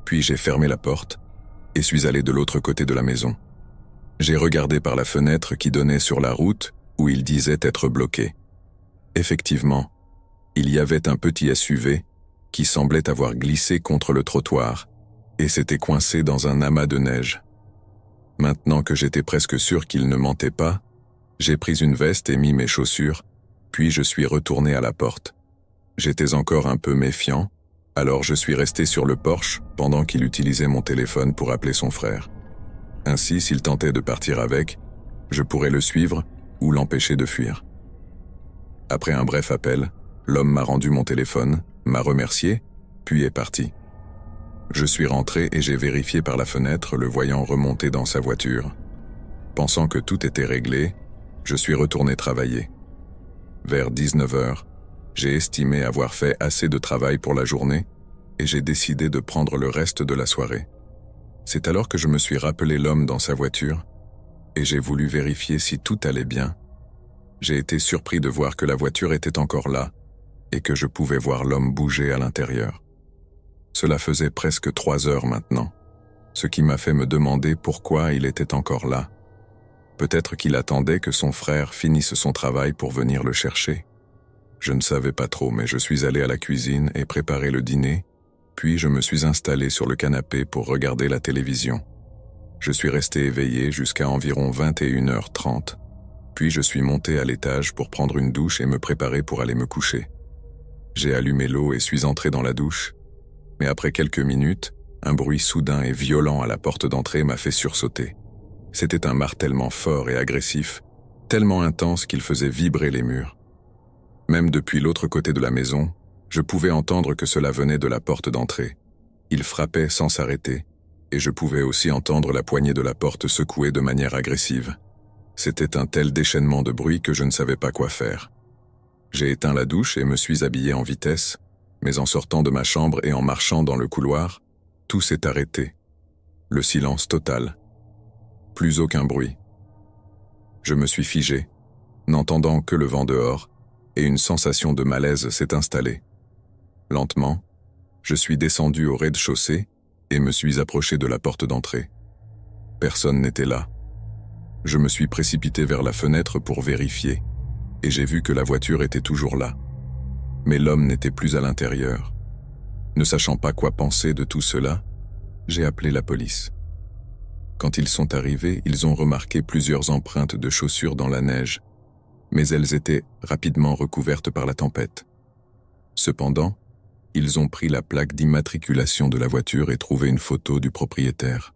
puis j'ai fermé la porte et suis allé de l'autre côté de la maison. J'ai regardé par la fenêtre qui donnait sur la route où il disait être bloqué. Effectivement, il y avait un petit SUV qui semblait avoir glissé contre le trottoir et s'était coincé dans un amas de neige. Maintenant que j'étais presque sûr qu'il ne mentait pas, j'ai pris une veste et mis mes chaussures, puis je suis retourné à la porte. J'étais encore un peu méfiant, alors je suis resté sur le porche pendant qu'il utilisait mon téléphone pour appeler son frère. Ainsi, s'il tentait de partir avec, je pourrais le suivre ou l'empêcher de fuir. Après un bref appel, l'homme m'a rendu mon téléphone, m'a remercié, puis est parti. Je suis rentré et j'ai vérifié par la fenêtre, le voyant remonter dans sa voiture. Pensant que tout était réglé, je suis retourné travailler. Vers 19h, j'ai estimé avoir fait assez de travail pour la journée et j'ai décidé de prendre le reste de la soirée. C'est alors que je me suis rappelé l'homme dans sa voiture et j'ai voulu vérifier si tout allait bien. J'ai été surpris de voir que la voiture était encore là et que je pouvais voir l'homme bouger à l'intérieur. Cela faisait presque 3 heures maintenant, ce qui m'a fait me demander pourquoi il était encore là. Peut-être qu'il attendait que son frère finisse son travail pour venir le chercher. Je ne savais pas trop, mais je suis allé à la cuisine et préparé le dîner, puis je me suis installé sur le canapé pour regarder la télévision. Je suis resté éveillé jusqu'à environ 21h30, puis je suis monté à l'étage pour prendre une douche et me préparer pour aller me coucher. J'ai allumé l'eau et suis entré dans la douche, mais après quelques minutes, un bruit soudain et violent à la porte d'entrée m'a fait sursauter. C'était un martèlement fort et agressif, tellement intense qu'il faisait vibrer les murs. Même depuis l'autre côté de la maison, je pouvais entendre que cela venait de la porte d'entrée. Il frappait sans s'arrêter, et je pouvais aussi entendre la poignée de la porte secouer de manière agressive. C'était un tel déchaînement de bruit que je ne savais pas quoi faire. J'ai éteint la douche et me suis habillé en vitesse, mais en sortant de ma chambre et en marchant dans le couloir, tout s'est arrêté. Le silence total. Plus aucun bruit. Je me suis figé, n'entendant que le vent dehors, et une sensation de malaise s'est installée. Lentement, je suis descendu au rez-de-chaussée et me suis approché de la porte d'entrée. Personne n'était là. Je me suis précipité vers la fenêtre pour vérifier, et j'ai vu que la voiture était toujours là. Mais l'homme n'était plus à l'intérieur. Ne sachant pas quoi penser de tout cela, j'ai appelé la police. Quand ils sont arrivés, ils ont remarqué plusieurs empreintes de chaussures dans la neige, mais elles étaient rapidement recouvertes par la tempête. Cependant, ils ont pris la plaque d'immatriculation de la voiture et trouvé une photo du propriétaire.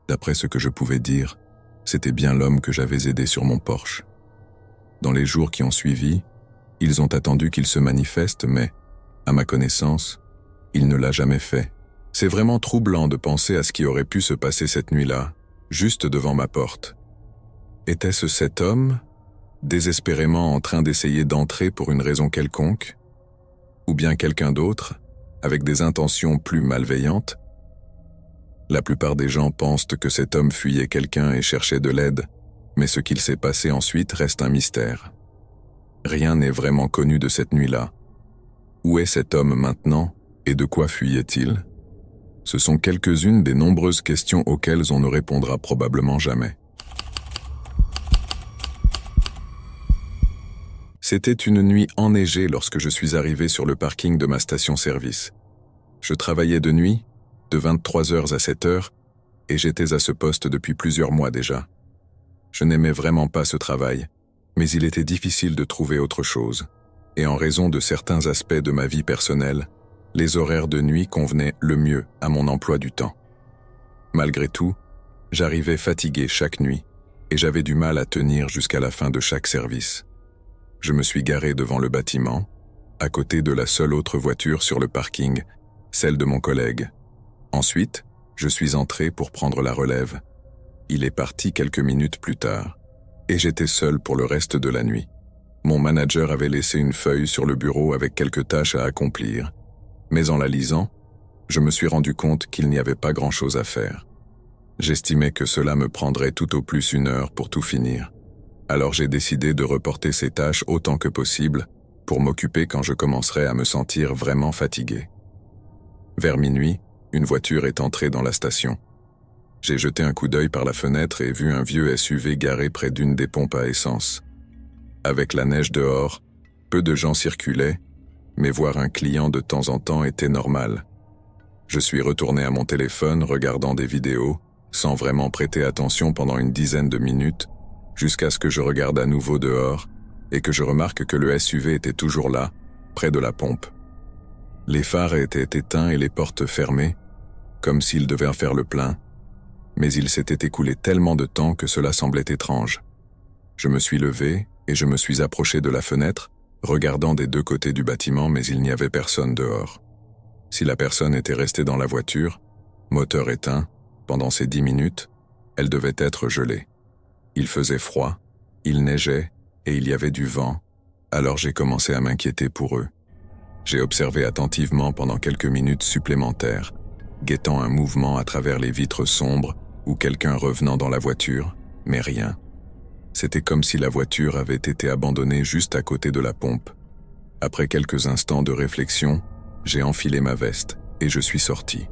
D'après ce que je pouvais dire, c'était bien l'homme que j'avais aidé sur mon Porsche. Dans les jours qui ont suivi, ils ont attendu qu'il se manifeste, mais, à ma connaissance, il ne l'a jamais fait. C'est vraiment troublant de penser à ce qui aurait pu se passer cette nuit-là, juste devant ma porte. Était-ce cet homme, désespérément en train d'essayer d'entrer pour une raison quelconque, ou bien quelqu'un d'autre, avec des intentions plus malveillantes? La plupart des gens pensent que cet homme fuyait quelqu'un et cherchait de l'aide, mais ce qu'il s'est passé ensuite reste un mystère. Rien n'est vraiment connu de cette nuit-là. Où est cet homme maintenant et de quoi fuyait-il? Ce sont quelques-unes des nombreuses questions auxquelles on ne répondra probablement jamais. C'était une nuit enneigée lorsque je suis arrivé sur le parking de ma station-service. Je travaillais de nuit, de 23h à 7h, et j'étais à ce poste depuis plusieurs mois déjà. Je n'aimais vraiment pas ce travail, mais il était difficile de trouver autre chose, et en raison de certains aspects de ma vie personnelle, les horaires de nuit convenaient le mieux à mon emploi du temps. Malgré tout, j'arrivais fatigué chaque nuit, et j'avais du mal à tenir jusqu'à la fin de chaque service. Je me suis garé devant le bâtiment, à côté de la seule autre voiture sur le parking, celle de mon collègue. Ensuite, je suis entré pour prendre la relève. Il est parti quelques minutes plus tard, et j'étais seul pour le reste de la nuit. Mon manager avait laissé une feuille sur le bureau avec quelques tâches à accomplir, mais en la lisant, je me suis rendu compte qu'il n'y avait pas grand-chose à faire. J'estimais que cela me prendrait tout au plus 1 heure pour tout finir. Alors j'ai décidé de reporter ces tâches autant que possible pour m'occuper quand je commencerais à me sentir vraiment fatigué. Vers minuit, une voiture est entrée dans la station. J'ai jeté un coup d'œil par la fenêtre et vu un vieux SUV garé près d'une des pompes à essence. Avec la neige dehors, peu de gens circulaient, mais voir un client de temps en temps était normal. Je suis retourné à mon téléphone regardant des vidéos, sans vraiment prêter attention pendant une dizaine de minutes, jusqu'à ce que je regarde à nouveau dehors et que je remarque que le SUV était toujours là, près de la pompe. Les phares étaient éteints et les portes fermées, comme s'ils devaient faire le plein, mais il s'était écoulé tellement de temps que cela semblait étrange. Je me suis levé et je me suis approché de la fenêtre, regardant des deux côtés du bâtiment, mais il n'y avait personne dehors. Si la personne était restée dans la voiture, moteur éteint, pendant ces 10 minutes, elle devait être gelée. Il faisait froid, il neigeait et il y avait du vent, alors j'ai commencé à m'inquiéter pour eux. J'ai observé attentivement pendant quelques minutes supplémentaires, guettant un mouvement à travers les vitres sombres ou quelqu'un revenant dans la voiture, mais rien. C'était comme si la voiture avait été abandonnée juste à côté de la pompe. Après quelques instants de réflexion, j'ai enfilé ma veste et je suis sorti.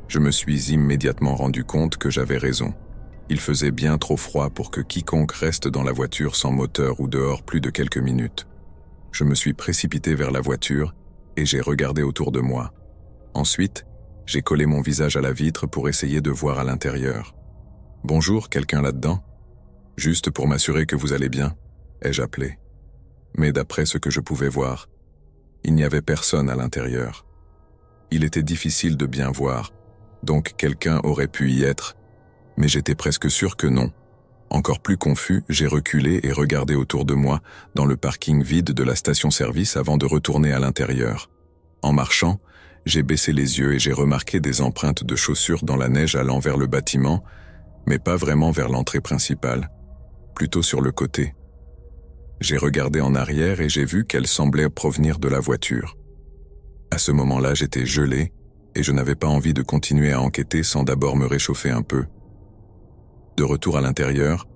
Je me suis immédiatement rendu compte que j'avais raison. Il faisait bien trop froid pour que quiconque reste dans la voiture sans moteur ou dehors plus de quelques minutes. Je me suis précipité vers la voiture et j'ai regardé autour de moi. Ensuite, j'ai collé mon visage à la vitre pour essayer de voir à l'intérieur. « Bonjour, quelqu'un là-dedans ? Juste pour m'assurer que vous allez bien, ai-je appelé. Mais d'après ce que je pouvais voir, il n'y avait personne à l'intérieur. Il était difficile de bien voir, donc quelqu'un aurait pu y être, mais j'étais presque sûr que non. Encore plus confus, j'ai reculé et regardé autour de moi dans le parking vide de la station-service avant de retourner à l'intérieur. En marchant, j'ai baissé les yeux et j'ai remarqué des empreintes de chaussures dans la neige allant vers le bâtiment, mais pas vraiment vers l'entrée principale, plutôt sur le côté. J'ai regardé en arrière et j'ai vu qu'elles semblaient provenir de la voiture. À ce moment-là, j'étais gelé et je n'avais pas envie de continuer à enquêter sans d'abord me réchauffer un peu. De retour à l'intérieur,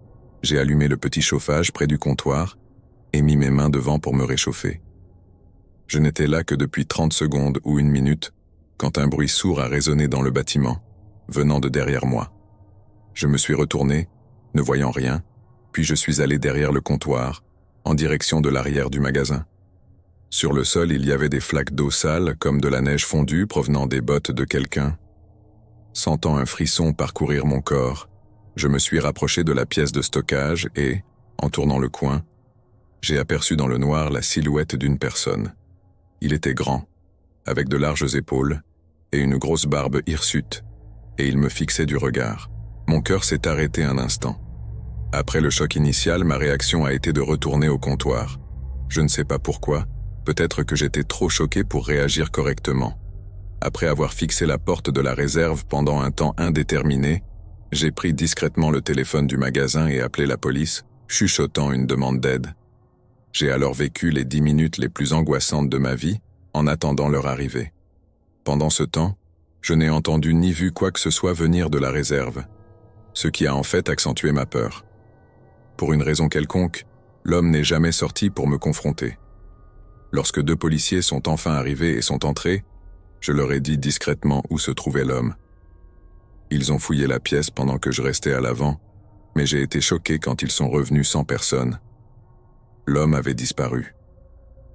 j'ai allumé le petit chauffage près du comptoir et mis mes mains devant pour me réchauffer. Je n'étais là que depuis 30 secondes ou 1 minute quand un bruit sourd a résonné dans le bâtiment, venant de derrière moi. Je me suis retourné, ne voyant rien, puis je suis allé derrière le comptoir, en direction de l'arrière du magasin. Sur le sol, il y avait des flaques d'eau sale comme de la neige fondue provenant des bottes de quelqu'un. Sentant un frisson parcourir mon corps, je me suis rapproché de la pièce de stockage et, en tournant le coin, j'ai aperçu dans le noir la silhouette d'une personne. Il était grand, avec de larges épaules et une grosse barbe hirsute, et il me fixait du regard. Mon cœur s'est arrêté un instant. Après le choc initial, ma réaction a été de retourner au comptoir. Je ne sais pas pourquoi, peut-être que j'étais trop choqué pour réagir correctement. Après avoir fixé la porte de la réserve pendant un temps indéterminé, j'ai pris discrètement le téléphone du magasin et appelé la police, chuchotant une demande d'aide. J'ai alors vécu les 10 minutes les plus angoissantes de ma vie en attendant leur arrivée. Pendant ce temps, je n'ai entendu ni vu quoi que ce soit venir de la réserve, ce qui a en fait accentué ma peur. Pour une raison quelconque, l'homme n'est jamais sorti pour me confronter. Lorsque 2 policiers sont enfin arrivés et sont entrés, je leur ai dit discrètement où se trouvait l'homme. Ils ont fouillé la pièce pendant que je restais à l'avant, mais j'ai été choqué quand ils sont revenus sans personne. L'homme avait disparu.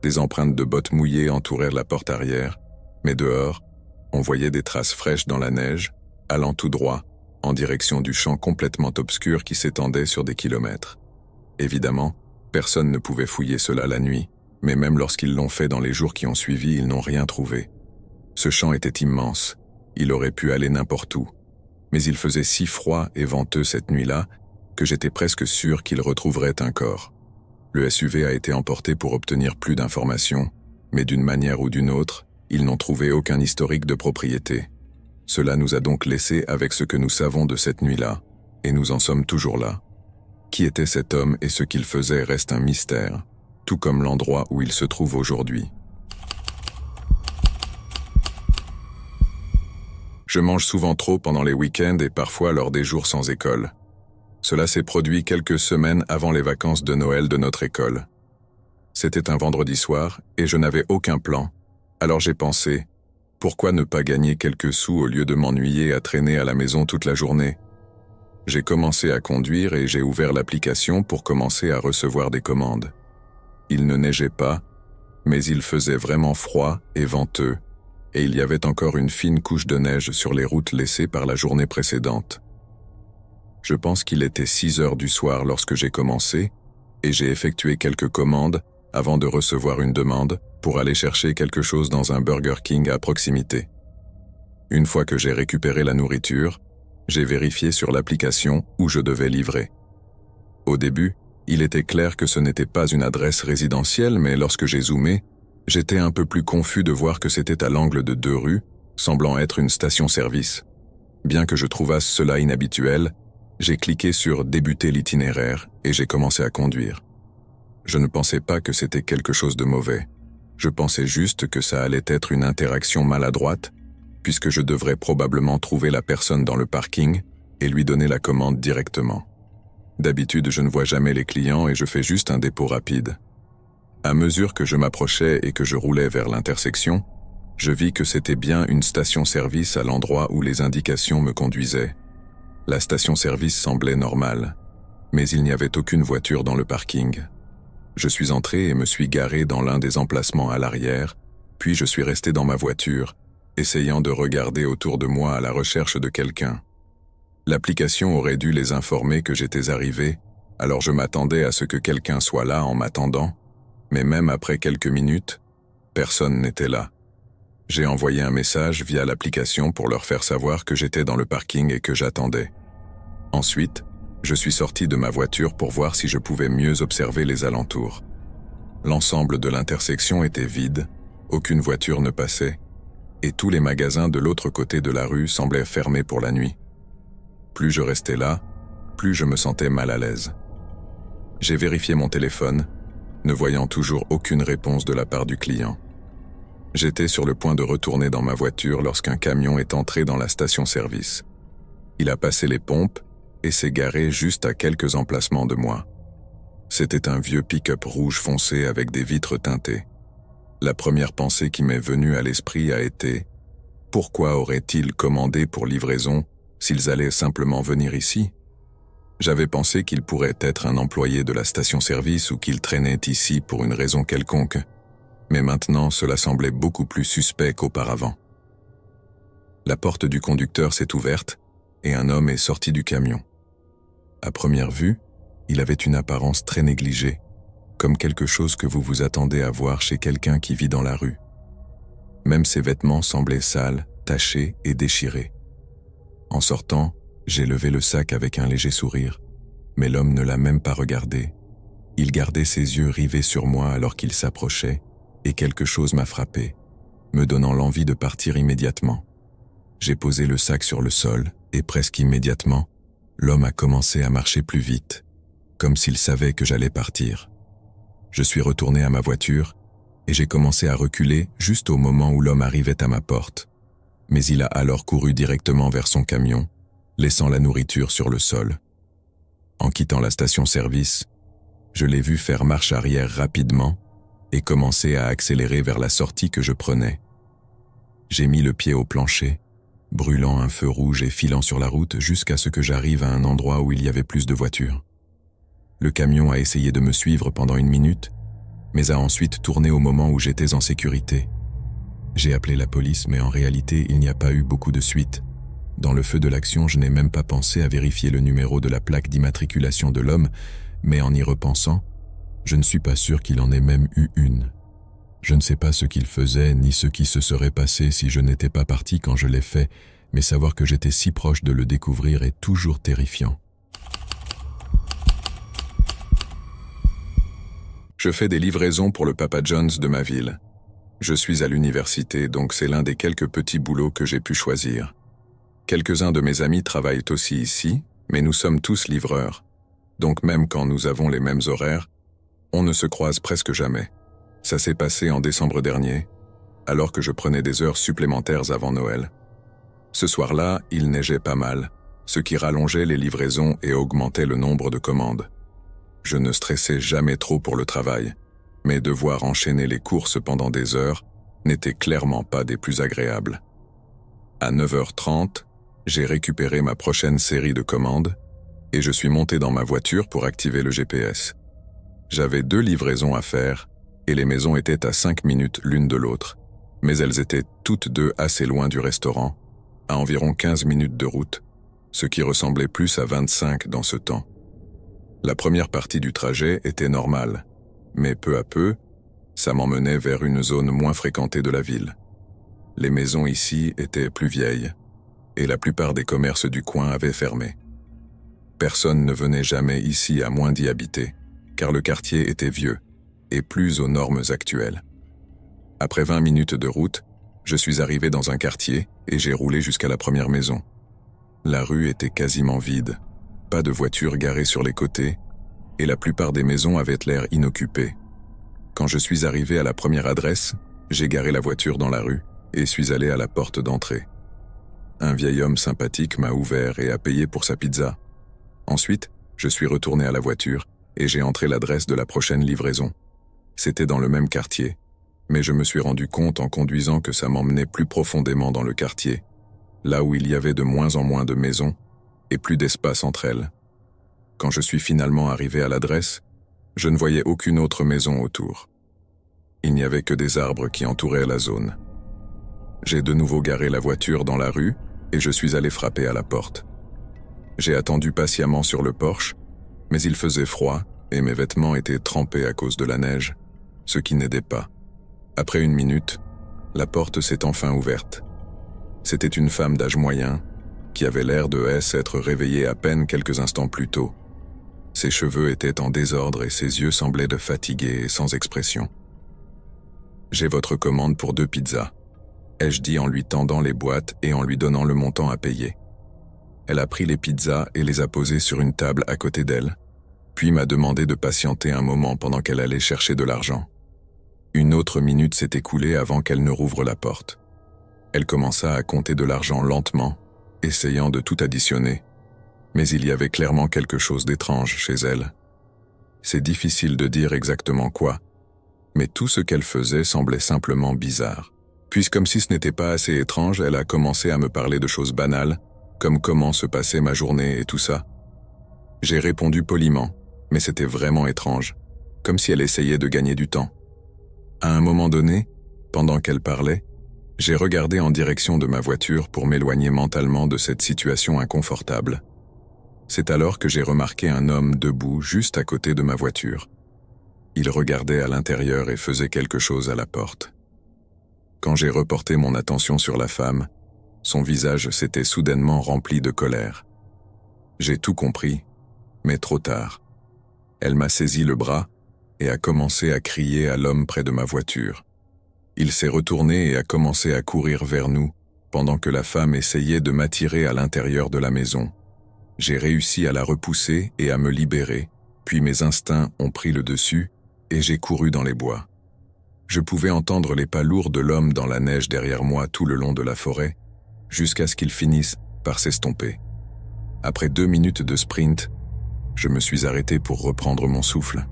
Des empreintes de bottes mouillées entourèrent la porte arrière, mais dehors, on voyait des traces fraîches dans la neige, allant tout droit, en direction du champ complètement obscur qui s'étendait sur des kilomètres. Évidemment, personne ne pouvait fouiller cela la nuit, mais même lorsqu'ils l'ont fait dans les jours qui ont suivi, ils n'ont rien trouvé. Ce champ était immense, il aurait pu aller n'importe où, mais il faisait si froid et venteux cette nuit-là que j'étais presque sûr qu'ils retrouveraient un corps. Le SUV a été emporté pour obtenir plus d'informations, mais d'une manière ou d'une autre, ils n'ont trouvé aucun historique de propriété. Cela nous a donc laissés avec ce que nous savons de cette nuit-là, et nous en sommes toujours là. Qui était cet homme et ce qu'il faisait reste un mystère, tout comme l'endroit où il se trouve aujourd'hui. Je mange souvent trop pendant les week-ends et parfois lors des jours sans école. Cela s'est produit quelques semaines avant les vacances de Noël de notre école. C'était un vendredi soir et je n'avais aucun plan, alors j'ai pensé, pourquoi ne pas gagner quelques sous au lieu de m'ennuyer à traîner à la maison toute la journée? J'ai commencé à conduire et j'ai ouvert l'application pour commencer à recevoir des commandes. Il ne neigeait pas, mais il faisait vraiment froid et venteux, et il y avait encore une fine couche de neige sur les routes laissées par la journée précédente. Je pense qu'il était 6 heures du soir lorsque j'ai commencé, et j'ai effectué quelques commandes avant de recevoir une demande pour aller chercher quelque chose dans un Burger King à proximité. Une fois que j'ai récupéré la nourriture, j'ai vérifié sur l'application où je devais livrer. Au début, Il était clair que ce n'était pas une adresse résidentielle, mais lorsque j'ai zoomé, j'étais un peu plus confus de voir que c'était à l'angle de 2 rues, semblant être une station-service. Bien que je trouvasse cela inhabituel, j'ai cliqué sur « Débuter l'itinéraire » et j'ai commencé à conduire. Je ne pensais pas que c'était quelque chose de mauvais. Je pensais juste que ça allait être une interaction maladroite, puisque je devrais probablement trouver la personne dans le parking et lui donner la commande directement. D'habitude, je ne vois jamais les clients et je fais juste un dépôt rapide. À mesure que je m'approchais et que je roulais vers l'intersection, je vis que c'était bien une station-service à l'endroit où les indications me conduisaient. La station-service semblait normale, mais il n'y avait aucune voiture dans le parking. Je suis entré et me suis garé dans l'un des emplacements à l'arrière, puis je suis resté dans ma voiture, essayant de regarder autour de moi à la recherche de quelqu'un. L'application aurait dû les informer que j'étais arrivé, alors je m'attendais à ce que quelqu'un soit là en m'attendant, mais même après quelques minutes, personne n'était là. J'ai envoyé un message via l'application pour leur faire savoir que j'étais dans le parking et que j'attendais. Ensuite, je suis sorti de ma voiture pour voir si je pouvais mieux observer les alentours. L'ensemble de l'intersection était vide, aucune voiture ne passait, et tous les magasins de l'autre côté de la rue semblaient fermés pour la nuit. Plus je restais là, plus je me sentais mal à l'aise. J'ai vérifié mon téléphone, ne voyant toujours aucune réponse de la part du client. J'étais sur le point de retourner dans ma voiture lorsqu'un camion est entré dans la station-service. Il a passé les pompes et s'est garé juste à quelques emplacements de moi. C'était un vieux pick-up rouge foncé avec des vitres teintées. La première pensée qui m'est venue à l'esprit a été « Pourquoi auraient-ils commandé pour livraison s'ils allaient simplement venir ici ?» J'avais pensé qu'il pourrait être un employé de la station-service ou qu'il traînait ici pour une raison quelconque, mais maintenant cela semblait beaucoup plus suspect qu'auparavant. La porte du conducteur s'est ouverte et un homme est sorti du camion. À première vue, il avait une apparence très négligée, comme quelque chose que vous vous attendez à voir chez quelqu'un qui vit dans la rue. Même ses vêtements semblaient sales, tachés et déchirés. En sortant, j'ai levé le sac avec un léger sourire, mais l'homme ne l'a même pas regardé. Il gardait ses yeux rivés sur moi alors qu'il s'approchait, et quelque chose m'a frappé, me donnant l'envie de partir immédiatement. J'ai posé le sac sur le sol, et presque immédiatement, l'homme a commencé à marcher plus vite, comme s'il savait que j'allais partir. Je suis retourné à ma voiture, et j'ai commencé à reculer juste au moment où l'homme arrivait à ma porte. Mais il a alors couru directement vers son camion, laissant la nourriture sur le sol. En quittant la station-service, je l'ai vu faire marche arrière rapidement et commencer à accélérer vers la sortie que je prenais. J'ai mis le pied au plancher, brûlant un feu rouge et filant sur la route jusqu'à ce que j'arrive à un endroit où il y avait plus de voitures. Le camion a essayé de me suivre pendant 1 minute, mais a ensuite tourné au moment où j'étais en sécurité. J'ai appelé la police, mais en réalité, il n'y a pas eu beaucoup de suite. Dans le feu de l'action, je n'ai même pas pensé à vérifier le numéro de la plaque d'immatriculation de l'homme, mais en y repensant, je ne suis pas sûr qu'il en ait même eu une. Je ne sais pas ce qu'il faisait, ni ce qui se serait passé si je n'étais pas parti quand je l'ai fait, mais savoir que j'étais si proche de le découvrir est toujours terrifiant. Je fais des livraisons pour le Papa John's de ma ville. Je suis à l'université, donc c'est l'un des quelques petits boulots que j'ai pu choisir. Quelques-uns de mes amis travaillent aussi ici, mais nous sommes tous livreurs. Donc même quand nous avons les mêmes horaires, on ne se croise presque jamais. Ça s'est passé en décembre dernier, alors que je prenais des heures supplémentaires avant Noël. Ce soir-là, il neigeait pas mal, ce qui rallongeait les livraisons et augmentait le nombre de commandes. Je ne stressais jamais trop pour le travail, mais devoir enchaîner les courses pendant des heures n'était clairement pas des plus agréables. À 9h30, j'ai récupéré ma prochaine série de commandes et je suis monté dans ma voiture pour activer le GPS. J'avais 2 livraisons à faire et les maisons étaient à 5 minutes l'une de l'autre, mais elles étaient toutes deux assez loin du restaurant, à environ 15 minutes de route, ce qui ressemblait plus à 25 dans ce temps. La première partie du trajet était normale, mais peu à peu, ça m'emmenait vers une zone moins fréquentée de la ville. Les maisons ici étaient plus vieilles, et la plupart des commerces du coin avaient fermé. Personne ne venait jamais ici à moins d'y habiter, car le quartier était vieux et plus aux normes actuelles. Après 20 minutes de route, je suis arrivé dans un quartier et j'ai roulé jusqu'à la première maison. La rue était quasiment vide, pas de voitures garées sur les côtés, et la plupart des maisons avaient l'air inoccupées. Quand je suis arrivé à la première adresse, j'ai garé la voiture dans la rue et suis allé à la porte d'entrée. Un vieil homme sympathique m'a ouvert et a payé pour sa pizza. Ensuite, je suis retourné à la voiture et j'ai entré l'adresse de la prochaine livraison. C'était dans le même quartier, mais je me suis rendu compte en conduisant que ça m'emmenait plus profondément dans le quartier, là où il y avait de moins en moins de maisons et plus d'espace entre elles. Quand je suis finalement arrivé à l'adresse, je ne voyais aucune autre maison autour. Il n'y avait que des arbres qui entouraient la zone. J'ai de nouveau garé la voiture dans la rue et je suis allé frapper à la porte. J'ai attendu patiemment sur le porche, mais il faisait froid et mes vêtements étaient trempés à cause de la neige, ce qui n'aidait pas. Après 1 minute, la porte s'est enfin ouverte. C'était une femme d'âge moyen, qui avait l'air de s'être réveillée à peine quelques instants plus tôt. Ses cheveux étaient en désordre et ses yeux semblaient de fatigués et sans expression. « J'ai votre commande pour 2 pizzas », ai-je dit en lui tendant les boîtes et en lui donnant le montant à payer. Elle a pris les pizzas et les a posées sur une table à côté d'elle, puis m'a demandé de patienter un moment pendant qu'elle allait chercher de l'argent. 1 autre minute s'est écoulée avant qu'elle ne rouvre la porte. Elle commença à compter de l'argent lentement, essayant de tout additionner, mais il y avait clairement quelque chose d'étrange chez elle. C'est difficile de dire exactement quoi, mais tout ce qu'elle faisait semblait simplement bizarre. Puis comme si ce n'était pas assez étrange, elle a commencé à me parler de choses banales, comme comment se passait ma journée et tout ça. J'ai répondu poliment, mais c'était vraiment étrange, comme si elle essayait de gagner du temps. À un moment donné, pendant qu'elle parlait, j'ai regardé en direction de ma voiture pour m'éloigner mentalement de cette situation inconfortable. C'est alors que j'ai remarqué un homme debout juste à côté de ma voiture. Il regardait à l'intérieur et faisait quelque chose à la porte. Quand j'ai reporté mon attention sur la femme, son visage s'était soudainement rempli de colère. J'ai tout compris, mais trop tard. Elle m'a saisi le bras et a commencé à crier à l'homme près de ma voiture. Il s'est retourné et a commencé à courir vers nous, pendant que la femme essayait de m'attirer à l'intérieur de la maison. J'ai réussi à la repousser et à me libérer, puis mes instincts ont pris le dessus et j'ai couru dans les bois. Je pouvais entendre les pas lourds de l'homme dans la neige derrière moi tout le long de la forêt, jusqu'à ce qu'il finisse par s'estomper. Après 2 minutes de sprint, je me suis arrêté pour reprendre mon souffle.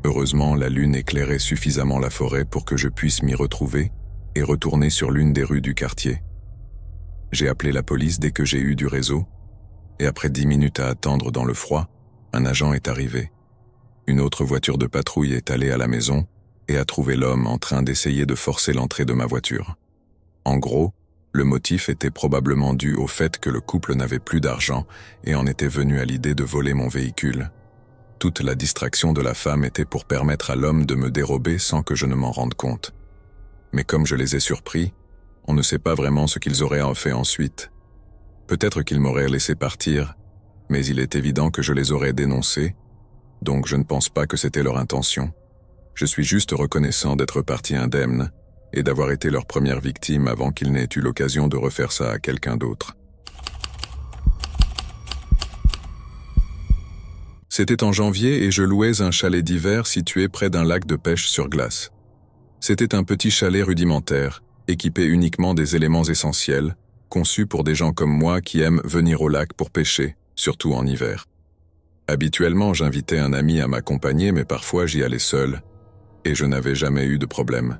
Heureusement, la lune éclairait suffisamment la forêt pour que je puisse m'y retrouver et retourner sur l'une des rues du quartier. J'ai appelé la police dès que j'ai eu du réseau, et après 10 minutes à attendre dans le froid, un agent est arrivé. Une autre voiture de patrouille est allée à la maison et a trouvé l'homme en train d'essayer de forcer l'entrée de ma voiture. En gros, le motif était probablement dû au fait que le couple n'avait plus d'argent et en était venu à l'idée de voler mon véhicule. Toute la distraction de la femme était pour permettre à l'homme de me dérober sans que je ne m'en rende compte. Mais comme je les ai surpris, on ne sait pas vraiment ce qu'ils auraient fait ensuite. Peut-être qu'ils m'auraient laissé partir, mais il est évident que je les aurais dénoncés, donc je ne pense pas que c'était leur intention. Je suis juste reconnaissant d'être parti indemne et d'avoir été leur première victime avant qu'ils n'aient eu l'occasion de refaire ça à quelqu'un d'autre. C'était en janvier et je louais un chalet d'hiver situé près d'un lac de pêche sur glace. C'était un petit chalet rudimentaire, équipé uniquement des éléments essentiels, conçu pour des gens comme moi qui aiment venir au lac pour pêcher, surtout en hiver. Habituellement, j'invitais un ami à m'accompagner, mais parfois j'y allais seul, et je n'avais jamais eu de problème.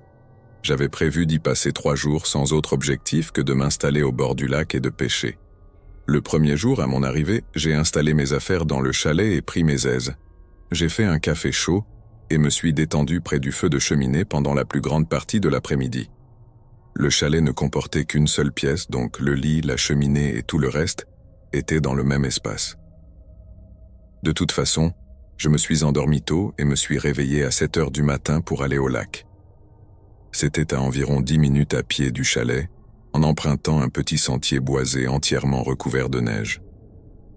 J'avais prévu d'y passer 3 jours sans autre objectif que de m'installer au bord du lac et de pêcher. Le premier jour, à mon arrivée, j'ai installé mes affaires dans le chalet et pris mes aises. J'ai fait un café chaud et me suis détendu près du feu de cheminée pendant la plus grande partie de l'après-midi. Le chalet ne comportait qu'une seule pièce, donc le lit, la cheminée et tout le reste étaient dans le même espace. De toute façon, je me suis endormi tôt et me suis réveillé à 7 heures du matin pour aller au lac. C'était à environ 10 minutes à pied du chalet, en empruntant un petit sentier boisé entièrement recouvert de neige.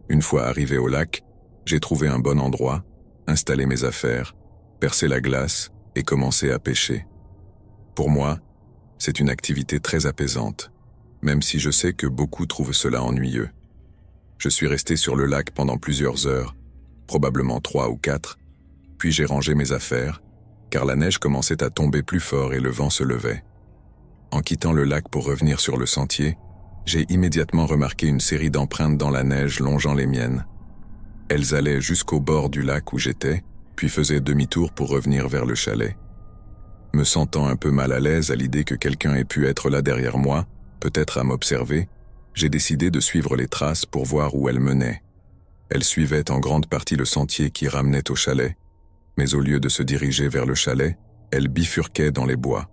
Une fois arrivé au lac, j'ai trouvé un bon endroit, installer mes affaires, percer la glace et commencer à pêcher. Pour moi, c'est une activité très apaisante, même si je sais que beaucoup trouvent cela ennuyeux. Je suis resté sur le lac pendant plusieurs heures, probablement 3 ou 4, puis j'ai rangé mes affaires, car la neige commençait à tomber plus fort et le vent se levait. En quittant le lac pour revenir sur le sentier, j'ai immédiatement remarqué une série d'empreintes dans la neige longeant les miennes. Elles allaient jusqu'au bord du lac où j'étais, puis faisaient demi-tour pour revenir vers le chalet. Me sentant un peu mal à l'aise à l'idée que quelqu'un ait pu être là derrière moi, peut-être à m'observer, j'ai décidé de suivre les traces pour voir où elles menaient. Elles suivaient en grande partie le sentier qui ramenait au chalet, mais au lieu de se diriger vers le chalet, elles bifurquaient dans les bois.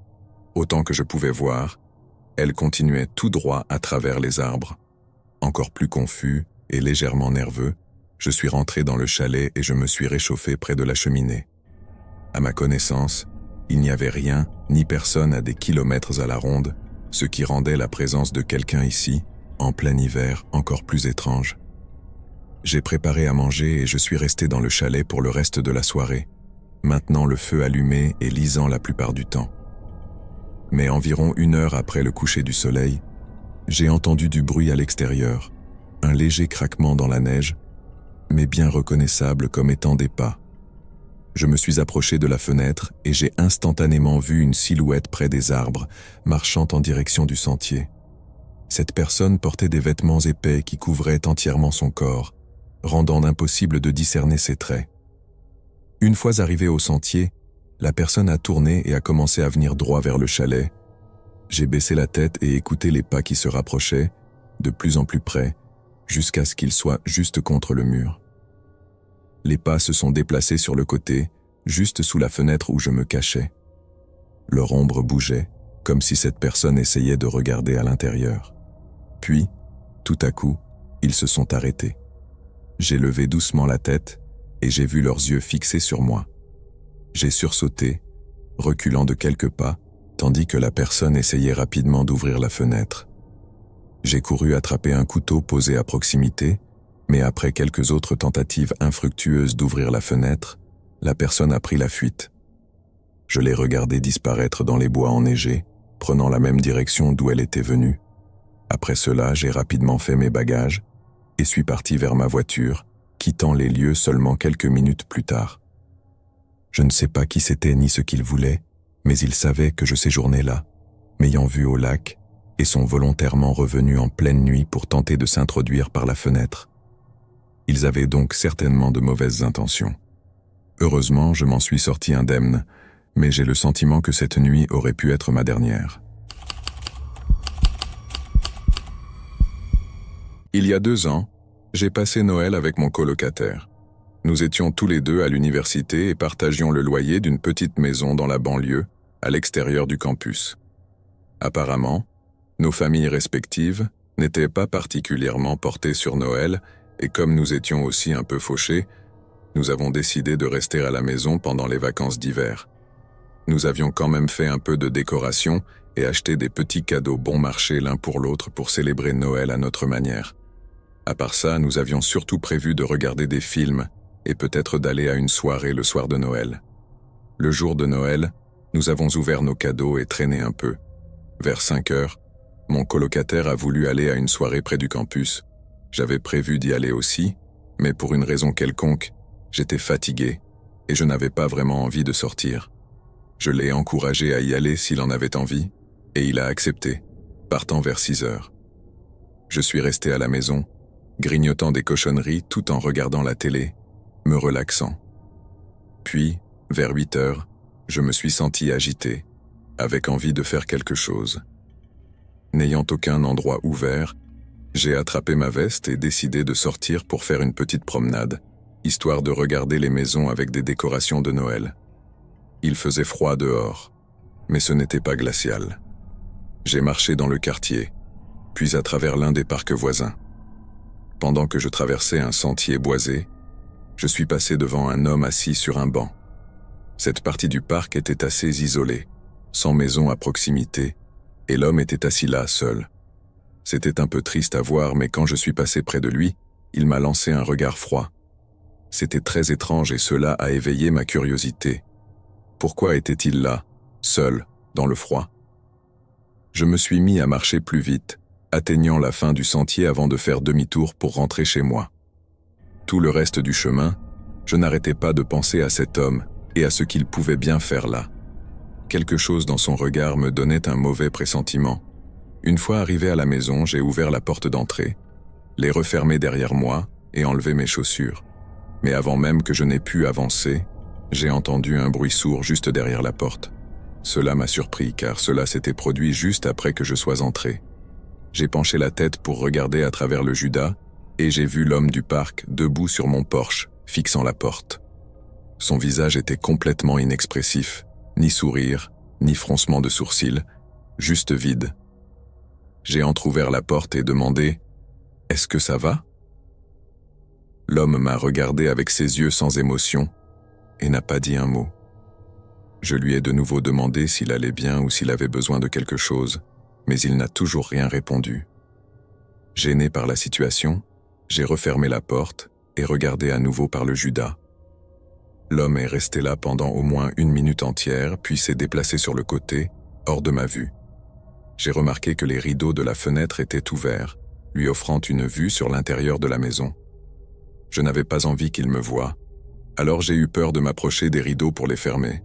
Autant que je pouvais voir, elles continuaient tout droit à travers les arbres. Encore plus confus et légèrement nerveux, je suis rentré dans le chalet et je me suis réchauffé près de la cheminée. À ma connaissance, il n'y avait rien ni personne à des kilomètres à la ronde, ce qui rendait la présence de quelqu'un ici, en plein hiver, encore plus étrange. J'ai préparé à manger et je suis resté dans le chalet pour le reste de la soirée, maintenant le feu allumé et lisant la plupart du temps. Mais environ 1 heure après le coucher du soleil, j'ai entendu du bruit à l'extérieur, un léger craquement dans la neige, mais bien reconnaissable comme étant des pas. Je me suis approché de la fenêtre et j'ai instantanément vu une silhouette près des arbres, marchant en direction du sentier. Cette personne portait des vêtements épais qui couvraient entièrement son corps, rendant impossible de discerner ses traits. Une fois arrivé au sentier, la personne a tourné et a commencé à venir droit vers le chalet. J'ai baissé la tête et écouté les pas qui se rapprochaient, de plus en plus près, jusqu'à ce qu'ils soient juste contre le mur. Les pas se sont déplacés sur le côté, juste sous la fenêtre où je me cachais. Leur ombre bougeait, comme si cette personne essayait de regarder à l'intérieur. Puis, tout à coup, ils se sont arrêtés. J'ai levé doucement la tête et j'ai vu leurs yeux fixés sur moi. J'ai sursauté, reculant de quelques pas, tandis que la personne essayait rapidement d'ouvrir la fenêtre. J'ai couru attraper un couteau posé à proximité, mais après quelques autres tentatives infructueuses d'ouvrir la fenêtre, la personne a pris la fuite. Je l'ai regardée disparaître dans les bois enneigés, prenant la même direction d'où elle était venue. Après cela, j'ai rapidement fait mes bagages et suis parti vers ma voiture, quittant les lieux seulement quelques minutes plus tard. Je ne sais pas qui c'était ni ce qu'il voulait, mais ils savaient que je séjournais là, m'ayant vu au lac, et sont volontairement revenus en pleine nuit pour tenter de s'introduire par la fenêtre. Ils avaient donc certainement de mauvaises intentions. Heureusement, je m'en suis sorti indemne, mais j'ai le sentiment que cette nuit aurait pu être ma dernière. Il y a 2 ans, j'ai passé Noël avec mon colocataire. Nous étions tous les deux à l'université et partagions le loyer d'une petite maison dans la banlieue, à l'extérieur du campus. Apparemment, nos familles respectives n'étaient pas particulièrement portées sur Noël, et comme nous étions aussi un peu fauchés, nous avons décidé de rester à la maison pendant les vacances d'hiver. Nous avions quand même fait un peu de décoration et acheté des petits cadeaux bon marché l'un pour l'autre pour célébrer Noël à notre manière. À part ça, nous avions surtout prévu de regarder des films et peut-être d'aller à une soirée le soir de Noël. Le jour de Noël, nous avons ouvert nos cadeaux et traîné un peu. Vers 5 heures, mon colocataire a voulu aller à une soirée près du campus. J'avais prévu d'y aller aussi, mais pour une raison quelconque, j'étais fatigué et je n'avais pas vraiment envie de sortir. Je l'ai encouragé à y aller s'il en avait envie, et il a accepté, partant vers 6 heures. Je suis resté à la maison, grignotant des cochonneries tout en regardant la télé, me relaxant. Puis, vers 8 heures, je me suis senti agité, avec envie de faire quelque chose. N'ayant aucun endroit ouvert, j'ai attrapé ma veste et décidé de sortir pour faire une petite promenade, histoire de regarder les maisons avec des décorations de Noël. Il faisait froid dehors, mais ce n'était pas glacial. J'ai marché dans le quartier, puis à travers l'un des parcs voisins. Pendant que je traversais un sentier boisé, je suis passé devant un homme assis sur un banc. Cette partie du parc était assez isolée, sans maison à proximité, et l'homme était assis là seul. C'était un peu triste à voir, mais quand je suis passé près de lui, il m'a lancé un regard froid. C'était très étrange et cela a éveillé ma curiosité. Pourquoi était-il là, seul, dans le froid? Je me suis mis à marcher plus vite, atteignant la fin du sentier avant de faire demi-tour pour rentrer chez moi. Tout le reste du chemin, je n'arrêtais pas de penser à cet homme et à ce qu'il pouvait bien faire là. Quelque chose dans son regard me donnait un mauvais pressentiment. Une fois arrivé à la maison, j'ai ouvert la porte d'entrée, les refermé derrière moi et enlevé mes chaussures. Mais avant même que je n'ai pu avancer, j'ai entendu un bruit sourd juste derrière la porte. Cela m'a surpris car cela s'était produit juste après que je sois entré. J'ai penché la tête pour regarder à travers le Judas et j'ai vu l'homme du parc debout sur mon porche, fixant la porte. Son visage était complètement inexpressif, ni sourire, ni froncement de sourcils, juste vide. J'ai entrouvert la porte et demandé « Est-ce que ça va ?» L'homme m'a regardé avec ses yeux sans émotion et n'a pas dit un mot. Je lui ai de nouveau demandé s'il allait bien ou s'il avait besoin de quelque chose, mais il n'a toujours rien répondu. Gêné par la situation, j'ai refermé la porte et regardé à nouveau par le Judas. L'homme est resté là pendant au moins 1 minute entière, puis s'est déplacé sur le côté, hors de ma vue. J'ai remarqué que les rideaux de la fenêtre étaient ouverts, lui offrant une vue sur l'intérieur de la maison. Je n'avais pas envie qu'il me voie, alors j'ai eu peur de m'approcher des rideaux pour les fermer.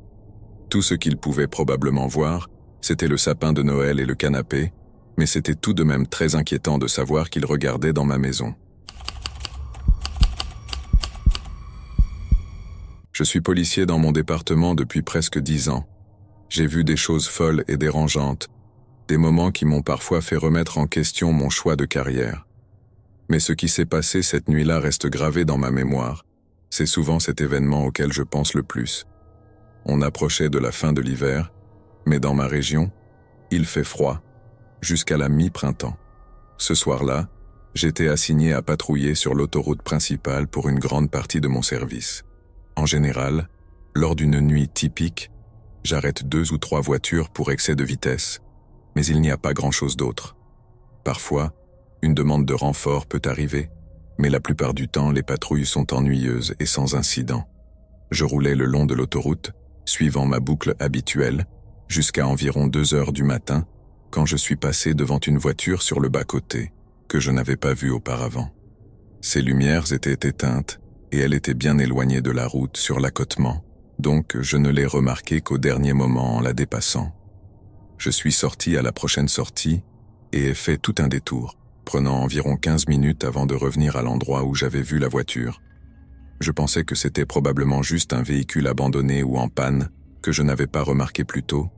Tout ce qu'il pouvait probablement voir, c'était le sapin de Noël et le canapé, mais c'était tout de même très inquiétant de savoir qu'il regardait dans ma maison. Je suis policier dans mon département depuis presque 10 ans. J'ai vu des choses folles et dérangeantes, des moments qui m'ont parfois fait remettre en question mon choix de carrière. Mais ce qui s'est passé cette nuit-là reste gravé dans ma mémoire. C'est souvent cet événement auquel je pense le plus. On approchait de la fin de l'hiver, mais dans ma région, il fait froid, jusqu'à la mi-printemps. Ce soir-là, j'étais assigné à patrouiller sur l'autoroute principale pour une grande partie de mon service. En général, lors d'une nuit typique, j'arrête 2 ou 3 voitures pour excès de vitesse, mais il n'y a pas grand-chose d'autre. Parfois, une demande de renfort peut arriver, mais la plupart du temps, les patrouilles sont ennuyeuses et sans incident. Je roulais le long de l'autoroute, suivant ma boucle habituelle, jusqu'à environ 2 heures du matin, quand je suis passé devant une voiture sur le bas-côté, que je n'avais pas vue auparavant. Ses lumières étaient éteintes, et elle était bien éloignée de la route sur l'accotement, donc je ne l'ai remarqué qu'au dernier moment en la dépassant. Je suis sorti à la prochaine sortie et ai fait tout un détour, prenant environ 15 minutes avant de revenir à l'endroit où j'avais vu la voiture. Je pensais que c'était probablement juste un véhicule abandonné ou en panne que je n'avais pas remarqué plus tôt,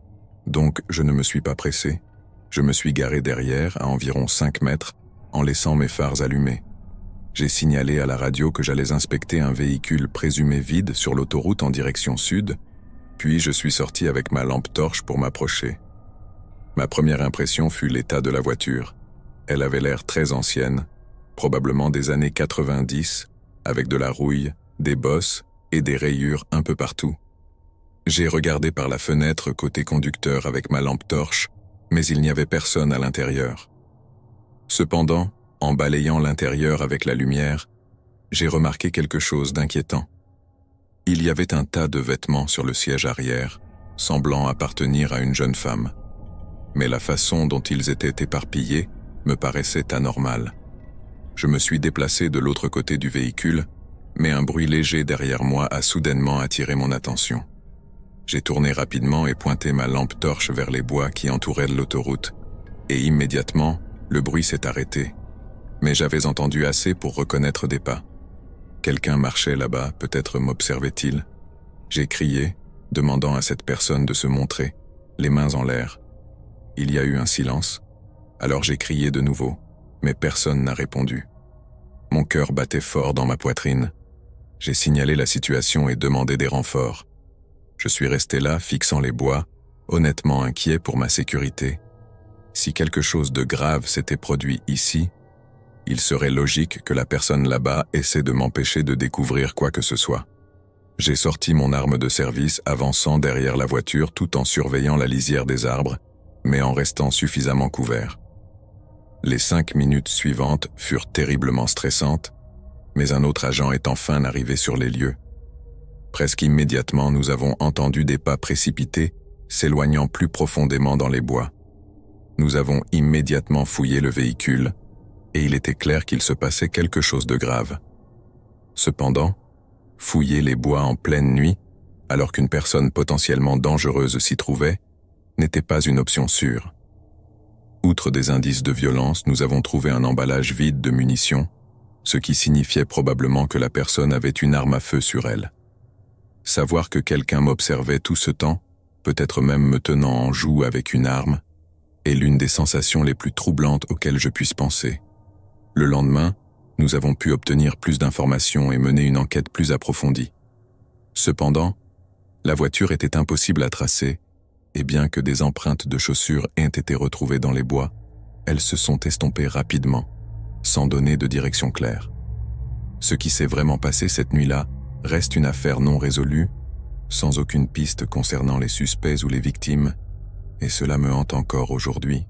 donc je ne me suis pas pressé. Je me suis garé derrière à environ 5 mètres en laissant mes phares allumés. J'ai signalé à la radio que j'allais inspecter un véhicule présumé vide sur l'autoroute en direction sud, puis je suis sorti avec ma lampe torche pour m'approcher. Ma première impression fut l'état de la voiture. Elle avait l'air très ancienne, probablement des années 90, avec de la rouille, des bosses et des rayures un peu partout. J'ai regardé par la fenêtre côté conducteur avec ma lampe torche, mais il n'y avait personne à l'intérieur. Cependant, en balayant l'intérieur avec la lumière, j'ai remarqué quelque chose d'inquiétant. Il y avait un tas de vêtements sur le siège arrière, semblant appartenir à une jeune femme. Mais la façon dont ils étaient éparpillés me paraissait anormale. Je me suis déplacé de l'autre côté du véhicule, mais un bruit léger derrière moi a soudainement attiré mon attention. J'ai tourné rapidement et pointé ma lampe torche vers les bois qui entouraient l'autoroute, et immédiatement, le bruit s'est arrêté. Mais j'avais entendu assez pour reconnaître des pas. Quelqu'un marchait là-bas, peut-être m'observait-il. J'ai crié, demandant à cette personne de se montrer, les mains en l'air. Il y a eu un silence, alors j'ai crié de nouveau, mais personne n'a répondu. Mon cœur battait fort dans ma poitrine. J'ai signalé la situation et demandé des renforts. Je suis resté là, fixant les bois, honnêtement inquiet pour ma sécurité. Si quelque chose de grave s'était produit ici, il serait logique que la personne là-bas essaie de m'empêcher de découvrir quoi que ce soit. J'ai sorti mon arme de service, avançant derrière la voiture tout en surveillant la lisière des arbres, mais en restant suffisamment couvert. Les 5 minutes suivantes furent terriblement stressantes, mais un autre agent est enfin arrivé sur les lieux. Presque immédiatement, nous avons entendu des pas précipités s'éloignant plus profondément dans les bois. Nous avons immédiatement fouillé le véhicule, et il était clair qu'il se passait quelque chose de grave. Cependant, fouiller les bois en pleine nuit, alors qu'une personne potentiellement dangereuse s'y trouvait, n'était pas une option sûre. Outre des indices de violence, nous avons trouvé un emballage vide de munitions, ce qui signifiait probablement que la personne avait une arme à feu sur elle. Savoir que quelqu'un m'observait tout ce temps, peut-être même me tenant en joue avec une arme, est l'une des sensations les plus troublantes auxquelles je puisse penser. Le lendemain, nous avons pu obtenir plus d'informations et mener une enquête plus approfondie. Cependant, la voiture était impossible à tracer, et bien que des empreintes de chaussures aient été retrouvées dans les bois, elles se sont estompées rapidement, sans donner de direction claire. Ce qui s'est vraiment passé cette nuit-là reste une affaire non résolue, sans aucune piste concernant les suspects ou les victimes, et cela me hante encore aujourd'hui.